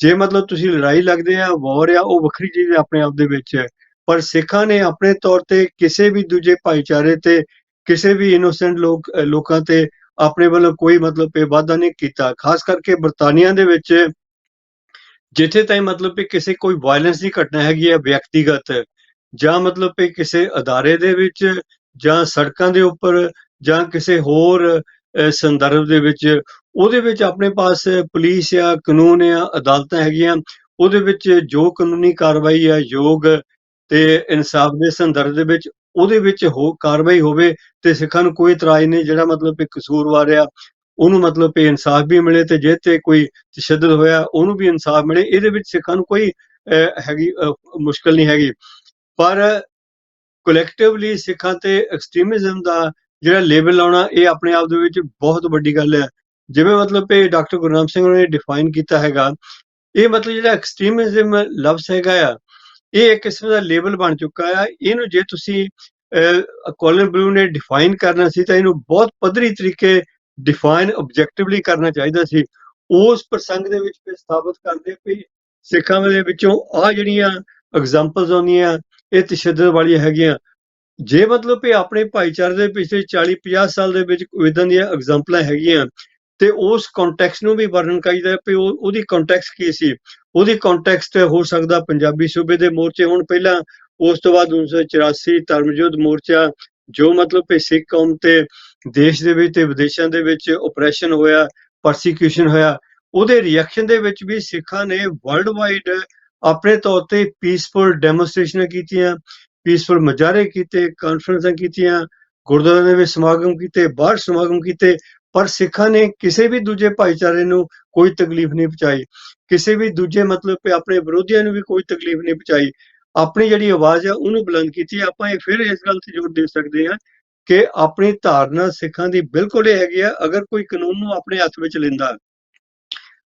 ਜੇ ਮਤਲਬ ਤੁਸੀਂ ਲੜਾਈ ਲੱਗਦੇ ਆ, ਵਾਰ ਆ, ਉਹ ਵੱਖਰੀ ਚੀਜ਼ ਆਪਣੇ ਆਪ ਦੇ ਵਿੱਚ ਹੈ, ਪਰ ਸਿੱਖਾਂ ਨੇ ਆਪਣੇ ਤੌਰ ਤੇ ਕਿਸੇ ਵੀ ਦੂਜੇ ਭਾਈਚਾਰੇ ਤੇ, ਕਿਸੇ ਵੀ ਇਨੋਸੈਂਟ ਲੋਕਾਂ ਤੇ ਆਪਣੇ ਵੱਲੋਂ ਕੋਈ ਮਤਲਬ ਇਹ ਵਾਅਦਾ ਨਹੀਂ ਕੀਤਾ। ਖਾਸ ਕਰਕੇ ਬਰਤਾਨੀਆ ਦੇ ਵਿੱਚ ਜਿੱਥੇ ਤਾਈਂ ਮਤਲਬ ਕਿ ਕਿਸੇ ਕੋਈ ਵਾਇਲੈਂਸ ਦੀ ਘਟਨਾ ਹੈਗੀ ਹੈ ਵਿਅਕਤੀਗਤ, ਜਾਂ ਮਤਲਬ ਕਿ ਕਿਸੇ ਅਦਾਰੇ ਦੇ ਵਿੱਚ, ਜਾਂ ਸੜਕਾਂ ਦੇ ਉੱਪਰ, ਜਾਂ ਕਿਸੇ ਹੋਰ ਸੰਦਰਭ ਦੇ ਵਿੱਚ, ਉਹਦੇ ਵਿੱਚ ਆਪਣੇ ਪਾਸ ਪੁਲਿਸ ਆ, ਕਾਨੂੰਨ ਆ, ਅਦਾਲਤਾਂ ਹੈਗੀਆਂ, ਉਹਦੇ ਵਿੱਚ ਜੋ ਕਾਨੂੰਨੀ ਕਾਰਵਾਈ ਆ, ਯੋਗ ਤੇ ਇਨਸਾਫ ਦੇ ਸੰਦਰਭ ਦੇ ਵਿੱਚ ਉਹਦੇ ਵਿੱਚ ਕਾਰਵਾਈ ਹੋਵੇ, ਤੇ ਸਿੱਖਾਂ ਨੂੰ ਕੋਈ ਇਤਰਾਜ਼ ਨਹੀਂ। ਜਿਹੜਾ ਮਤਲਬ ਕਿ ਕਸੂਰਵਾਰ ਆ ਉਹਨੂੰ ਮਤਲਬ ਕਿ ਇਨਸਾਫ ਵੀ ਮਿਲੇ, ਤੇ ਜੇ ਤੇ ਕੋਈ ਤਸ਼ੱਦਦ ਹੋਇਆ ਉਹਨੂੰ ਵੀ ਇਨਸਾਫ ਮਿਲੇ। ਇਹਦੇ ਵਿੱਚ ਸਿੱਖਾਂ ਨੂੰ ਕੋਈ ਮੁਸ਼ਕਲ ਨਹੀਂ ਹੈਗੀ। ਪਰ ਕਲੈਕਟਿਵਲੀ ਸਿੱਖਾਂ ਤੇ ਐਕਸਟ੍ਰੀਮਿਜ਼ਮ ਦਾ ਜਿਹੜਾ ਲੇਬਲ ਲਾਉਣਾ, ਇਹ ਆਪਣੇ ਆਪ ਦੇ ਵਿੱਚ ਬਹੁਤ ਵੱਡੀ ਗੱਲ ਹੈ। ਜਿਵੇਂ ਮਤਲਬ ਕਿ ਡਾਕਟਰ ਗੁਰਨਾਮ ਸਿੰਘ ਨੇ ਡਿਫਾਈਨ ਕੀਤਾ ਹੈਗਾ, ਇਹ ਮਤਲਬ ਜਿਹੜਾ ਐਕਸਟ੍ਰੀਮਿਜ਼ਮ ਲਫ਼ਜ਼ ਹੈਗਾ ਆ, ਇਹ ਇੱਕ ਕਿਸਮ ਦਾ ਲੇਬਲ ਬਣ ਚੁੱਕਾ ਆ। ਇਹਨੂੰ ਜੇ ਤੁਸੀਂ ਕੋਲਿਨ ਬਲੂਨ ਨੇ ਡਿਫਾਈਨ ਕਰਨਾ ਸੀ ਤਾਂ ਇਹਨੂੰ ਬਹੁਤ ਪੱਧਰੀ ਤਰੀਕੇ ਡਿਫਾਈਨ ਆਬਜੈਕਟਿਵਲੀ ਕਰਨਾ ਚਾਹੀਦਾ ਸੀ। ਉਸ ਪ੍ਰਸੰਗ ਦੇ ਵਿੱਚ ਫਿਰ ਸਥਾਪਿਤ ਕਰਦੇ ਵੀ ਸਿੱਖਾਂ ਦੇ ਵਿੱਚੋਂ ਆਹ ਜਿਹੜੀਆਂ ਐਗਜ਼ਾਮਪਲਸ ਆਉਂਦੀਆਂ ਇਹ ਤਸ਼ੱਦਦ ਵਾਲੀਆਂ ਹੈਗੀਆਂ। ਜੇ ਮਤਲਬ ਕਿ ਆਪਣੇ ਭਾਈਚਾਰੇ ਦੇ ਪਿਛਲੇ 40-50 ਸਾਲ ਦੇ ਵਿੱਚ ਇਦਾਂ ਦੀਆਂ ਐਗਜ਼ਾਮਪਲਾਂ ਹੈਗੀਆਂ, ਤੇ ਉਸ ਕੰਟੈਕਸਟ ਨੂੰ ਵੀ ਵਰਣਨ ਕਰੀਦਾ ਹੈ ਵੀ ਉਹਦੀ ਕੰਟੈਕਸਟ ਕੀ ਸੀ। ਉਹਦੀ ਕੰਟੈਕਸਟ ਹੋ ਸਕਦਾ ਪੰਜਾਬੀ ਸੂਬੇ ਦੇ ਮੋਰਚੇ ਹੋਣ ਪਹਿਲਾਂ, ਉਸ ਤੋਂ ਬਾਅਦ 1984 ਧਰਮਯੁੱਧ ਮੋਰਚਾ, ਜੋ ਮਤਲਬ ਕਿ ਸਿੱਖ ਕੌਮ ਤੇ ਦੇਸ਼ ਦੇ ਵਿੱਚ ਤੇ ਵਿਦੇਸ਼ਾਂ ਦੇ ਵਿੱਚ ਓਪਰੇਸ਼ਨ ਹੋਇਆ, ਪਰਸੀਕਿਊਸ਼ਨ ਹੋਇਆ, ਉਹਦੇ ਰਿਐਕਸ਼ਨ ਦੇ ਵਿੱਚ ਵੀ ਸਿੱਖਾਂ ਨੇ ਵਰਲਡ ਵਾਈਡ ਆਪਣੇ ਤੌਰ ਤੇ ਪੀਸਫੁਲ ਡੈਮੋਸਟ੍ਰੇਸ਼ਨਾਂ ਕੀਤੀਆਂ, ਪੀਸਫੁਲ ਮੁਜ਼ਾਹਰੇ ਕੀਤੇ, ਕਾਨਫਰੰਸਾਂ ਕੀਤੀਆਂ, ਗੁਰਦੁਆਰਿਆਂ ਦੇ ਵਿੱਚ ਸਮਾਗਮ ਕੀਤੇ, ਬਾਹਰ ਸਮਾਗਮ ਕੀਤੇ, ਪਰ ਸਿੱਖਾਂ ਨੇ ਕਿਸੇ ਵੀ ਦੂਜੇ ਭਾਈਚਾਰੇ ਨੂੰ ਕੋਈ ਤਕਲੀਫ ਨਹੀਂ ਪਹੁੰਚਾਈ, ਕਿਸੇ ਵੀ ਦੂਜੇ ਮਤਲਬ ਕਿ ਆਪਣੇ ਵਿਰੋਧੀਆਂ ਨੂੰ ਵੀ ਕੋਈ ਤਕਲੀਫ ਨਹੀਂ ਪਹੁੰਚਾਈ। ਆਪਣੀ ਜਿਹੜੀ ਆਵਾਜ਼ ਆ ਉਹਨੂੰ ਬੁਲੰਦ ਕੀਤੀ। ਆਪਾਂ ਇਹ ਫਿਰ ਇਸ ਗੱਲ ਤੇ ਜ਼ੋਰ ਦੇ ਸਕਦੇ ਹਾਂ ਕਿ ਆਪਣੀ ਧਾਰਨਾ ਸਿੱਖਾਂ ਦੀ ਬਿਲਕੁਲ ਇਹ ਹੈਗੀ ਆ, ਅਗਰ ਕੋਈ ਕਾਨੂੰਨ ਨੂੰ ਆਪਣੇ ਹੱਥ ਵਿੱਚ ਲੈਂਦਾ,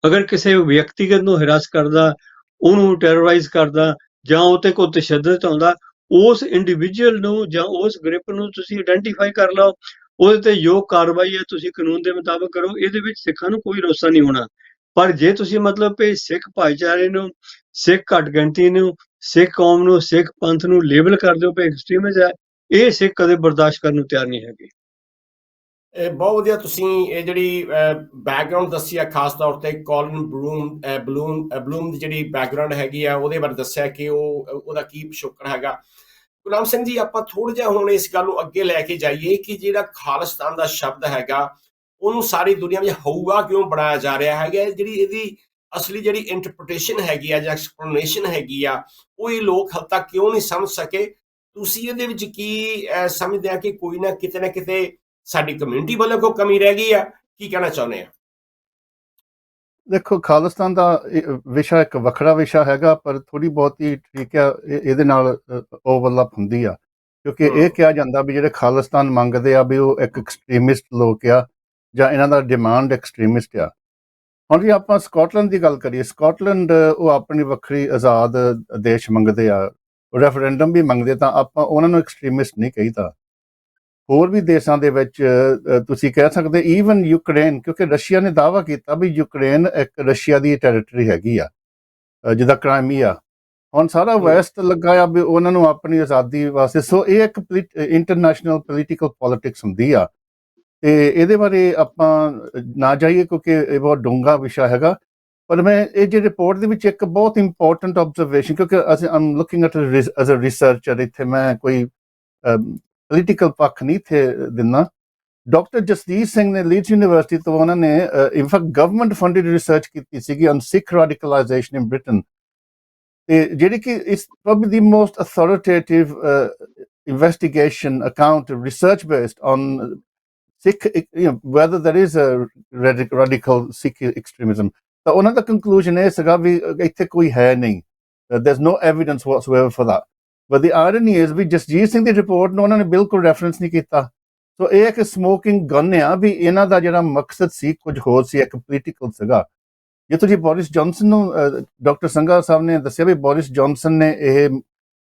ਅਗਰ ਕਿਸੇ ਵਿਅਕਤੀਗਤ ਨੂੰ ਹਿਰਾਸ ਕਰਦਾ, ਉਹਨੂੰ ਟੈਰੋਰਾਈਜ਼ ਕਰਦਾ ਜਾਂ ਉਹ ਤੇ ਕੋਈ ਤਸ਼ੱਦਦ ਆਉਂਦਾ, ਉਸ ਇੰਡੀਵਿਜੂਅਲ ਨੂੰ ਜਾਂ ਉਸ ਗਰੁੱਪ ਨੂੰ ਤੁਸੀਂ ਆਇਡੈਂਟੀਫਾਈ ਕਰ ਲਓ, ਉਹਦੇ ਤੇ ਯੋਗ ਕਾਰਵਾਈ ਹੈ ਤੁਸੀਂ ਕਾਨੂੰਨ ਦੇ ਮੁਤਾਬਕ ਕਰੋ, ਇਹਦੇ ਵਿੱਚ ਸਿੱਖਾਂ ਨੂੰ ਕੋਈ ਰੋਸਾ ਨਹੀਂ ਹੋਣਾ। ਪਰ ਜੇ ਤੁਸੀਂ ਮਤਲਬ ਕਿ ਸਿੱਖ ਭਾਈਚਾਰੇ ਨੂੰ, ਸਿੱਖ ਘੱਟ ਗਿਣਤੀ ਨੂੰ, ਸਿੱਖ ਕੌਮ ਨੂੰ, ਸਿੱਖ ਪੰਥ ਨੂੰ ਲੇਬਲ ਕਰ ਦਿਓ ਕਿ ਐਕਸਟ੍ਰੀਮਿਸਟ ਹੈ, ਇਹ ਸਿੱਖ ਕਦੇ ਬਰਦਾਸ਼ਤ ਕਰਨ ਨੂੰ ਤਿਆਰ ਨਹੀਂ ਹੈਗੇ। ਇਹ ਬਹੁਤ ਵਧੀਆ ਤੁਸੀਂ ਇਹ ਜਿਹੜੀ ਬੈਕਗਰਾਉਂਡ ਦੱਸੀ ਆ, ਖਾਸ ਤੌਰ ਤੇ ਕਾਲਨ ਬਲੂਮ ਦੀ ਜਿਹੜੀ ਬੈਕਗਰਾਉਂਡ ਹੈਗੀ ਆ ਉਹਦੇ ਬਾਰੇ ਦੱਸਿਆ ਕਿ ਉਹਦਾ ਕੀ ਪਿਛੋਕੜ ਹੈਗਾ। ਗੁਲਾਮ ਸਿੰਘ ਜੀ, ਆਪਾਂ ਥੋੜਾ ਜਿਹਾ ਹੁਣ ਇਸ ਗੱਲ ਨੂੰ ਅੱਗੇ ਲੈ ਕੇ ਜਾਈਏ ਕਿ ਜਿਹੜਾ ਖਾਲਿਸਤਾਨ ਦਾ ਸ਼ਬਦ ਹੈਗਾ ਉਹਨੂੰ ਸਾਰੀ ਦੁਨੀਆ ਵਿੱਚ ਹਊਆ ਕਿਉਂ ਬਣਾਇਆ ਜਾ ਰਿਹਾ ਹੈਗਾ। ਜਿਹੜੀ ਇਹਦੀ ਅਸਲੀ ਜਿਹੜੀ ਇੰਟਰਪ੍ਰੀਟੇਸ਼ਨ ਹੈਗੀ ਆ ਜਾਂ ਐਕਸਪਲੇਨੇਸ਼ਨ ਹੈਗੀ ਆ, ਉਹ ਇਹ ਲੋਕ ਹਾਲੇ ਤੱਕ ਕਿਉਂ ਨਹੀਂ ਸਮਝ ਸਕੇ। ਤੁਸੀਂ ਇਹਦੇ ਵਿੱਚ ਕੀ ਸਮਝਦੇ ਆ ਕਿ ਕੋਈ ਨਾ ਕਿਤੇ ਸਾਡੀ ਕਮਿਊਨਿਟੀ ਵੱਲੋਂ ਕੋਈ ਕਮੀ ਰਹਿ ਗਈ ਆ? ਕੀ ਕਹਿਣਾ ਚਾਹੁੰਦੇ ਆ? ਦੇਖੋ, ਖਾਲਿਸਤਾਨ ਦਾ ਵਿਸ਼ਾ ਇੱਕ ਵੱਖਰਾ ਵਿਸ਼ਾ ਹੈਗਾ, ਪਰ ਥੋੜੀ ਬਹੁਤੀ ਠੀਕ ਆ ਇਹਦੇ ਨਾਲ ਓਵਰਲੈਪ ਹੁੰਦੀ ਆ, ਕਿਉਂਕਿ ਇਹ ਕਿਹਾ ਜਾਂਦਾ ਵੀ ਜਿਹੜੇ ਖਾਲਿਸਤਾਨ ਮੰਗਦੇ ਆ ਵੀ ਉਹ ਇੱਕ ਐਕਸਟ੍ਰੀਮਿਸਟ ਲੋਕ ਆ ਜਾਂ ਇਹਨਾਂ ਦਾ ਡਿਮਾਂਡ ਐਕਸਟ੍ਰੀਮਿਸਟ ਆ। ਹੁਣ ਜੇ ਆਪਾਂ ਸਕਾਟਲੈਂਡ ਦੀ ਗੱਲ ਕਰੀਏ, ਸਕਾਟਲੈਂਡ ਉਹ ਆਪਣੀ ਵੱਖਰੀ ਆਜ਼ਾਦ ਦੇਸ਼ ਮੰਗਦੇ ਆ, ਰੈਫਰੈਂਡਮ ਵੀ ਮੰਗਦੇ, ਤਾਂ ਆਪਾਂ ਉਹਨਾਂ ਨੂੰ ਐਕਸਟ੍ਰੀਮਿਸਟ ਨਹੀਂ ਕਹੀਦਾ। ਹੋਰ ਵੀ ਦੇਸ਼ਾਂ ਦੇ ਵਿੱਚ ਤੁਸੀਂ ਕਹਿ ਸਕਦੇ, ਈਵਨ ਯੂਕਰੇਨ, ਕਿਉਂਕਿ ਰਸ਼ੀਆ ਨੇ ਦਾਅਵਾ ਕੀਤਾ ਵੀ ਯੂਕਰੇਨ ਇੱਕ ਰਸ਼ੀਆ ਦੀ ਟੈਰੀਟਰੀ ਹੈਗੀ ਆ, ਜਿੱਦਾਂ ਕ੍ਰਾਈਮੀਆ। ਹੁਣ ਸਾਰਾ ਵੈਸਟ ਲੱਗਾ ਆ ਵੀ ਉਹਨਾਂ ਨੂੰ ਆਪਣੀ ਆਜ਼ਾਦੀ ਵਾਸਤੇ। ਸੋ ਇਹ ਇੱਕ ਇੰਟਰਨੈਸ਼ਨਲ ਪੋਲੀਟੀਕਲ ਪੋਲਿਟਿਕਸ ਹੁੰਦੀ ਆ, ਤੇ ਇਹਦੇ ਬਾਰੇ ਆਪਾਂ ਨਾ ਜਾਈਏ ਕਿਉਂਕਿ ਇਹ ਬਹੁਤ ਡੂੰਘਾ ਵਿਸ਼ਾ ਹੈਗਾ। ਪਰ ਮੈਂ ਇਹ ਜੇ ਰਿਪੋਰਟ ਦੇ ਵਿੱਚ ਇੱਕ ਬਹੁਤ ਇੰਪੋਰਟੈਂਟ ਆਬਜ਼ਰਵੇਸ਼ਨ, ਕਿਉਂਕਿ ਅਸੀਂ am looking at as a researcher, ਇੱਥੇ ਮੈਂ ਕੋਈ ਪੋਲੀਟੀਕਲ ਪੱਖ ਨਹੀਂ ਇੱਥੇ ਦਿੰਦਾ। ਡਾਕਟਰ ਜਸਜੀਤ ਸਿੰਘ ਨੇ ਲੀਡਸ ਯੂਨੀਵਰਸਿਟੀ ਤੋਂ, ਉਹਨਾਂ ਨੇ ਇਨਫੈਕਟ ਗਵਰਨਮੈਂਟ ਫੰਡਡ ਰਿਸਰਚ ਕੀਤੀ ਸੀਗੀ ਔਨ ਸਿੱਖ ਰੈਡੀਕਲਾਈਜੇਸ਼ਨ ਇਨ ਬ੍ਰਿਟਨ, ਤੇ ਜਿਹੜੀ ਕਿ is probably the most authoritative investigation account research based on Sikh, whether there is a radical Sikh extremism, ਤਾਂ ਉਹਨਾਂ ਦਾ ਕੰਕਲੂਜਨ ਇਹ ਸੀਗਾ ਵੀ ਇੱਥੇ ਕੋਈ ਹੈ ਨਹੀਂ, there's no evidence whatsoever for that. But the irony is we Jasjit Singh the report ਨੂੰ ਉਹਨਾਂ ਨੇ ਬਿਲਕੁਲ ਰੈਫਰੈਂਸ ਨਹੀਂ ਕੀਤਾ। ਸੋ ਇਹ ਇੱਕ ਸਮੋਕਿੰਗ ਗਨ ਆ ਵੀ ਇਹਨਾਂ ਦਾ ਜਿਹੜਾ ਮਕਸਦ ਸੀ ਕੁਝ ਹੋਰ ਸੀ, ਇੱਕ ਪੋਲੀਟੀਕਲ ਸੀਗਾ। ਜੇ ਤੁਸੀਂ ਬੋਰਿਸ ਜੌਨਸਨ ਨੂੰ, ਡਾਕਟਰ ਸੰਘਾ ਸਾਹਿਬ ਨੇ ਦੱਸਿਆ ਵੀ ਬੋਰਿਸ ਜੌਨਸਨ ਨੇ ਇਹ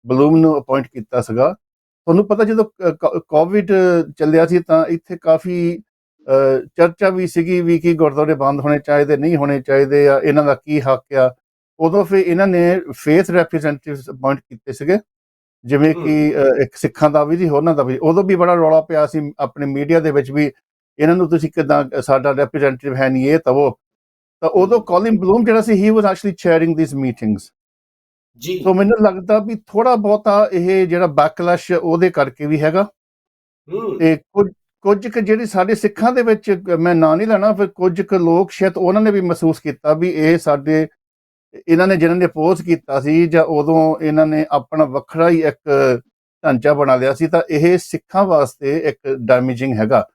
ਬਲੂਮ ਨੂੰ ਅਪਾਇੰਟ ਕੀਤਾ ਸੀਗਾ। ਤੁਹਾਨੂੰ ਪਤਾ ਜਦੋਂ ਕੋਵਿਡ ਚੱਲਿਆ ਸੀ ਤਾਂ ਇੱਥੇ ਕਾਫੀ ਚਰਚਾ ਵੀ ਸੀਗੀ ਵੀ ਕਿ ਗੁਰਦੁਆਰੇ ਬੰਦ ਹੋਣੇ ਚਾਹੀਦੇ, ਨਹੀਂ ਹੋਣੇ ਚਾਹੀਦੇ ਆ, ਇਹਨਾਂ ਦਾ ਕੀ ਹੱਕ ਆ। ਉਦੋਂ ਫਿਰ ਇਹਨਾਂ ਨੇ ਫੇਥ ਰੈਪ੍ਰੈਜ਼ੈਂਟੇਟਿਵਸ ਅਪਾਇੰਟ ਕੀਤੇ ਸੀਗੇ, ਜਿਵੇਂ ਕਿ ਇੱਕ ਸਿੱਖਾਂ ਦਾ ਵੀ ਸੀ, ਹੋਰਨਾਂ ਦਾ ਵੀ। ਉਦੋਂ ਵੀ ਬੜਾ ਰੌਲਾ ਪਿਆ ਸੀ ਆਪਣੇ ਮੀਡੀਆ ਦੇ ਵਿੱਚ ਵੀ ਇਹਨਾਂ ਨੂੰ ਤੁਸੀਂ ਕਿੱਦਾਂ, ਸਾਡਾ ਰੈਪ੍ਰੈਜ਼ੈਂਟੇਟਿਵ ਹੈ ਨਹੀਂ, ਇਹ ਤਾਂ ਉਹ। ਤਾਂ ਉਦੋਂ ਕਾਲਿਨ ਬਲੂਮ ਜਿਹੜਾ ਸੀ, ਹੀ ਵਾਸ ਐਕਚੁਅਲੀ ਚੇਅਰਿੰਗ ਦਿਸ ਮੀਟਿੰਗਸ ਜੀ। ਸੋ ਮੈਨੂੰ ਲੱਗਦਾ ਵੀ ਥੋੜਾ ਬਹੁਤਾ ਇਹ ਜਿਹੜਾ ਬੈਕਲੈਸ਼ ਉਹਦੇ ਕਰਕੇ ਵੀ ਹੈਗਾ। ਤੇ ਕੁਝ ਕੁ ਜਿਹੜੀ ਸਾਡੇ ਸਿੱਖਾਂ ਦੇ ਵਿੱਚ, ਮੈਂ ਨਾਂ ਨਹੀਂ ਲੈਣਾ, ਫਿਰ ਕੁਝ ਕੁ ਲੋਕ ਸ਼ਾਇਦ ਉਹਨਾਂ ਨੇ ਵੀ ਮਹਿਸੂਸ ਕੀਤਾ ਵੀ ਇਹ ਸਾਡੇ, ਇਹਨਾਂ ਨੇ ਜਿਹਨਾਂ ਨੇ ਅਪੋਜ਼ ਕੀਤਾ ਸੀ ਜਾਂ ਉਦੋਂ ਇਹਨਾਂ ਨੇ ਆਪਣਾ ਵੱਖਰਾ ਹੀ ਇੱਕ ਢਾਂਚਾ ਬਣਾ ਲਿਆ ਸੀ, ਤਾਂ ਇਹ ਸਿੱਖਾਂ ਵਾਸਤੇ ਇੱਕ ਡੈਮੇਜਿੰਗ ਹੈਗਾ।